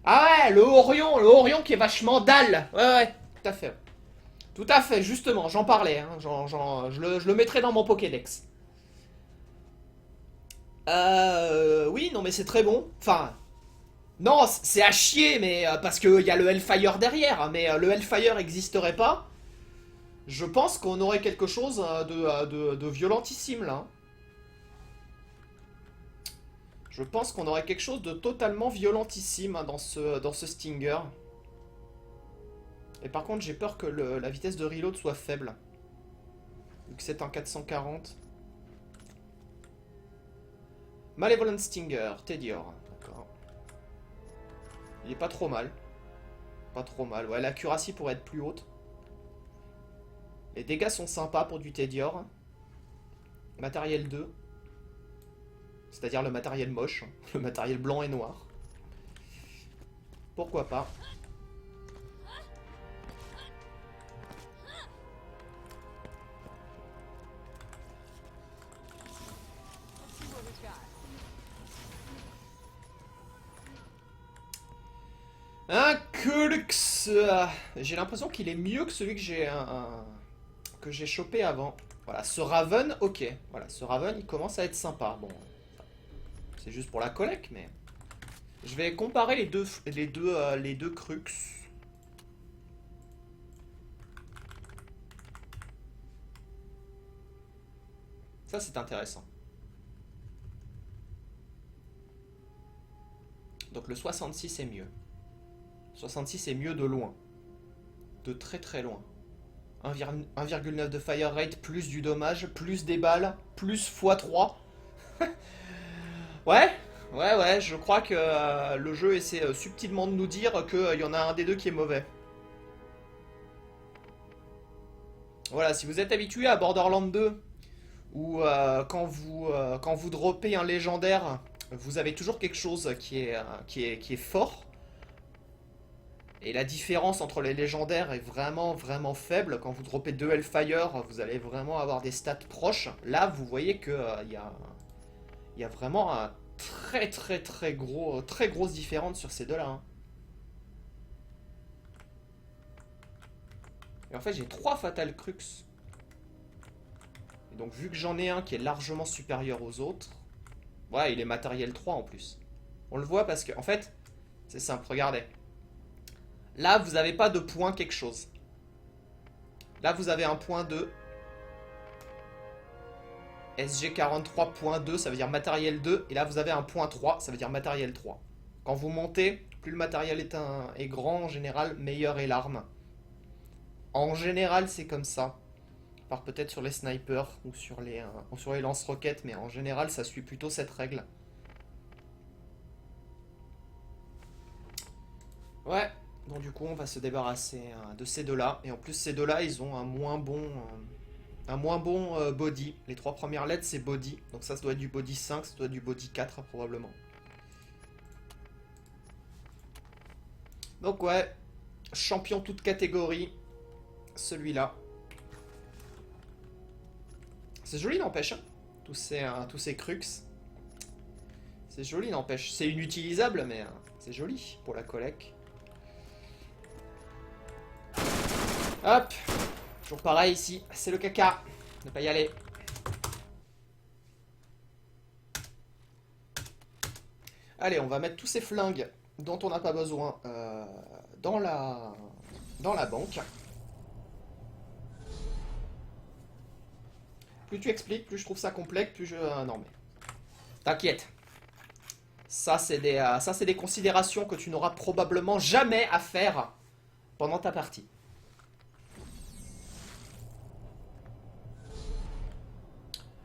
Ah ouais, le Orion qui est vachement dalle. Ouais, tout à fait. Tout à fait, justement, j'en parlais. Hein, je le mettrai dans mon Pokédex. Oui, non mais c'est très bon. Enfin, non, c'est à chier, mais parce qu'il y a le Hellfire derrière. Hein, mais le Hellfire n'existerait pas. Je pense qu'on aurait quelque chose de violentissime là. Je pense qu'on aurait quelque chose de totalement violentissime, hein, dans ce Stinger. Et par contre, j'ai peur que la vitesse de reload soit faible. Vu que c'est un 440. Malevolent Stinger, Tedior. D'accord. Il est pas trop mal. Pas trop mal. Ouais, l'accuracy pourrait être plus haute. Les dégâts sont sympas pour du Tediore. Matériel 2. C'est-à-dire le matériel moche. Le matériel blanc et noir. Pourquoi pas.
Let's see what we've got.
Un Kulx. J'ai l'impression qu'il est mieux que celui que j'ai chopé avant. Voilà, ce Raven, ok. Voilà, ce Raven, il commence à être sympa. Bon, c'est juste pour la collecte, mais... Je vais comparer les deux Crux. Ça, c'est intéressant. Donc le 66 est mieux. 66 est mieux de loin. De très très loin. 1,9 de fire rate, plus du dommage, plus des balles, plus x3. Ouais, je crois que le jeu essaie subtilement de nous dire qu'il y en a un des deux qui est mauvais. Voilà, si vous êtes habitué à Borderlands 2, où quand vous droppez un légendaire, vous avez toujours quelque chose qui est fort. Et la différence entre les légendaires est vraiment vraiment faible. Quand vous droppez 2 Hellfire, vous allez vraiment avoir des stats proches. Là, vous voyez que y a vraiment un très grosse différence sur ces deux-là. Hein. Et en fait, j'ai 3 Fatal Crux. Et donc, vu que j'en ai un qui est largement supérieur aux autres, ouais, il est matériel 3 en plus. On le voit parce que, en fait, c'est simple, regardez. Là, vous n'avez pas de point quelque chose. Là, vous avez un point 2. SG43.2, ça veut dire matériel 2. Et là, vous avez un point 3, ça veut dire matériel 3. Quand vous montez, plus le matériel est grand, en général, meilleure est l'arme. En général, c'est comme ça. À part peut-être sur les snipers ou sur les lance-roquettes, mais en général, ça suit plutôt cette règle. Ouais. Donc du coup on va se débarrasser de ces deux-là. Et en plus ces deux-là ils ont un moins bon body. Les 3 premières lettres c'est body. Donc ça doit être du body 5, ça doit être du body 4 probablement. Donc ouais, champion toute catégorie, celui-là. C'est joli n'empêche, hein, tous ces crux. C'est joli n'empêche. C'est inutilisable mais c'est joli pour la collecte. Hop, toujours pareil ici, c'est le caca, ne pas y aller. Allez, on va mettre tous ces flingues dont on n'a pas besoin dans la banque. Plus tu expliques, plus je trouve ça complexe, plus je... non mais... T'inquiète. Ça, c'est des considérations que tu n'auras probablement jamais à faire pendant ta partie.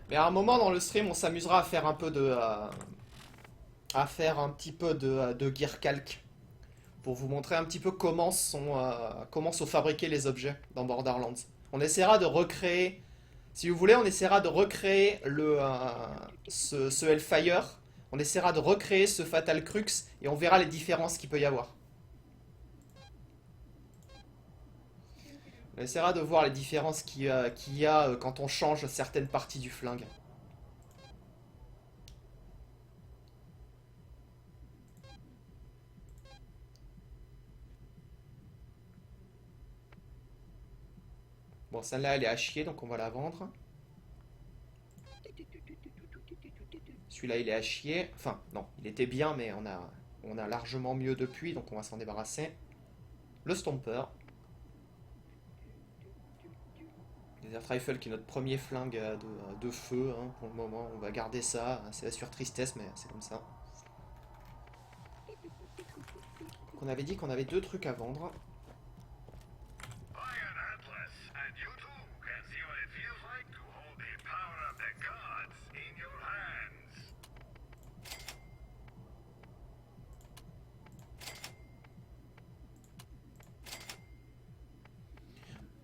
Mais à un moment dans le stream, on s'amusera à faire un peu de... à faire un petit peu de gear calc. Pour vous montrer un petit peu comment sont fabriqués les objets dans Borderlands. On essaiera de recréer... Si vous voulez, on essaiera de recréer ce Hellfire. On essaiera de recréer ce Fatal Crux. Et on verra les différences qu'il peut y avoir. On essaiera de voir les différences qu'il y a quand on change certaines parties du flingue. Bon, celle-là, elle est à chier, donc on va la vendre. Celui-là, il est à chier. Enfin, non, il était bien, mais on a largement mieux depuis, donc on va s'en débarrasser. Le Stomper. Desert Rifle qui est notre premier flingue de feu hein, pour le moment. On va garder ça. C'est la surtristesse, mais c'est comme ça. Donc on avait dit qu'on avait 2 trucs à vendre.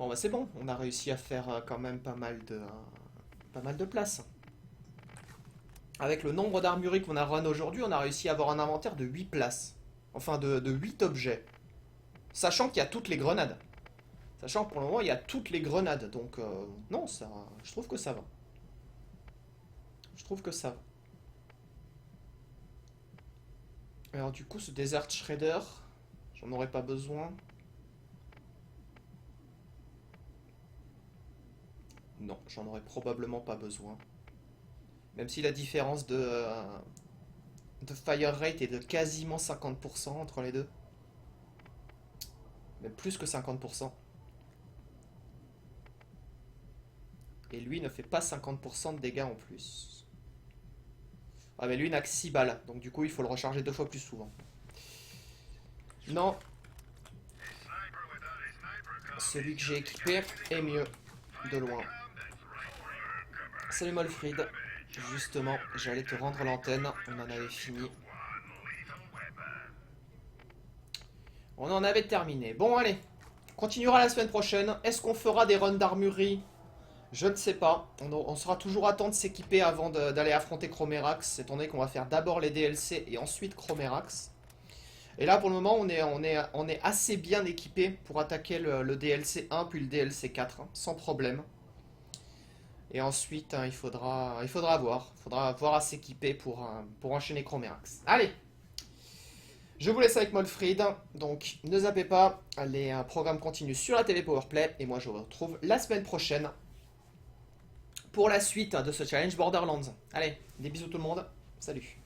Bon bah c'est bon, on a réussi à faire quand même pas mal de place. Avec le nombre d'armureries qu'on a run aujourd'hui, on a réussi à avoir un inventaire de 8 places. Enfin de 8 objets. Sachant qu'il y a toutes les grenades. Sachant que pour le moment il y a toutes les grenades. Donc non, ça, je trouve que ça va. Je trouve que ça va. Alors du coup ce Desert Shredder, j'en aurais pas besoin. Non, j'en aurais probablement pas besoin. Même si la différence de fire rate est de quasiment 50% entre les deux. Mais plus que 50%. Et lui ne fait pas 50% de dégâts en plus. Ah mais lui n'a que 6 balles. Donc du coup il faut le recharger 2 fois plus souvent. Non. Celui que j'ai équipé est mieux. De loin. Salut Molfrid. Justement, j'allais te rendre l'antenne. On en avait fini. On en avait terminé. Bon, allez. On continuera la semaine prochaine. Est-ce qu'on fera des runs d'armurerie? Je ne sais pas. On sera toujours à temps de s'équiper avant d'aller affronter Chromerax. Étant donné qu'on va faire d'abord les DLC et ensuite Chromerax. Et là, pour le moment, on est assez bien équipé pour attaquer le DLC 1 puis le DLC 4. Hein, sans problème. Et ensuite, hein, il faudra voir. Il faudra voir à s'équiper pour enchaîner Chromerax. Allez! Je vous laisse avec Molfrid. Donc, ne zappez pas. Les programmes continuent sur la TV Powerplay. Et moi, je vous retrouve la semaine prochaine pour la suite de ce challenge Borderlands. Allez, des bisous tout le monde. Salut!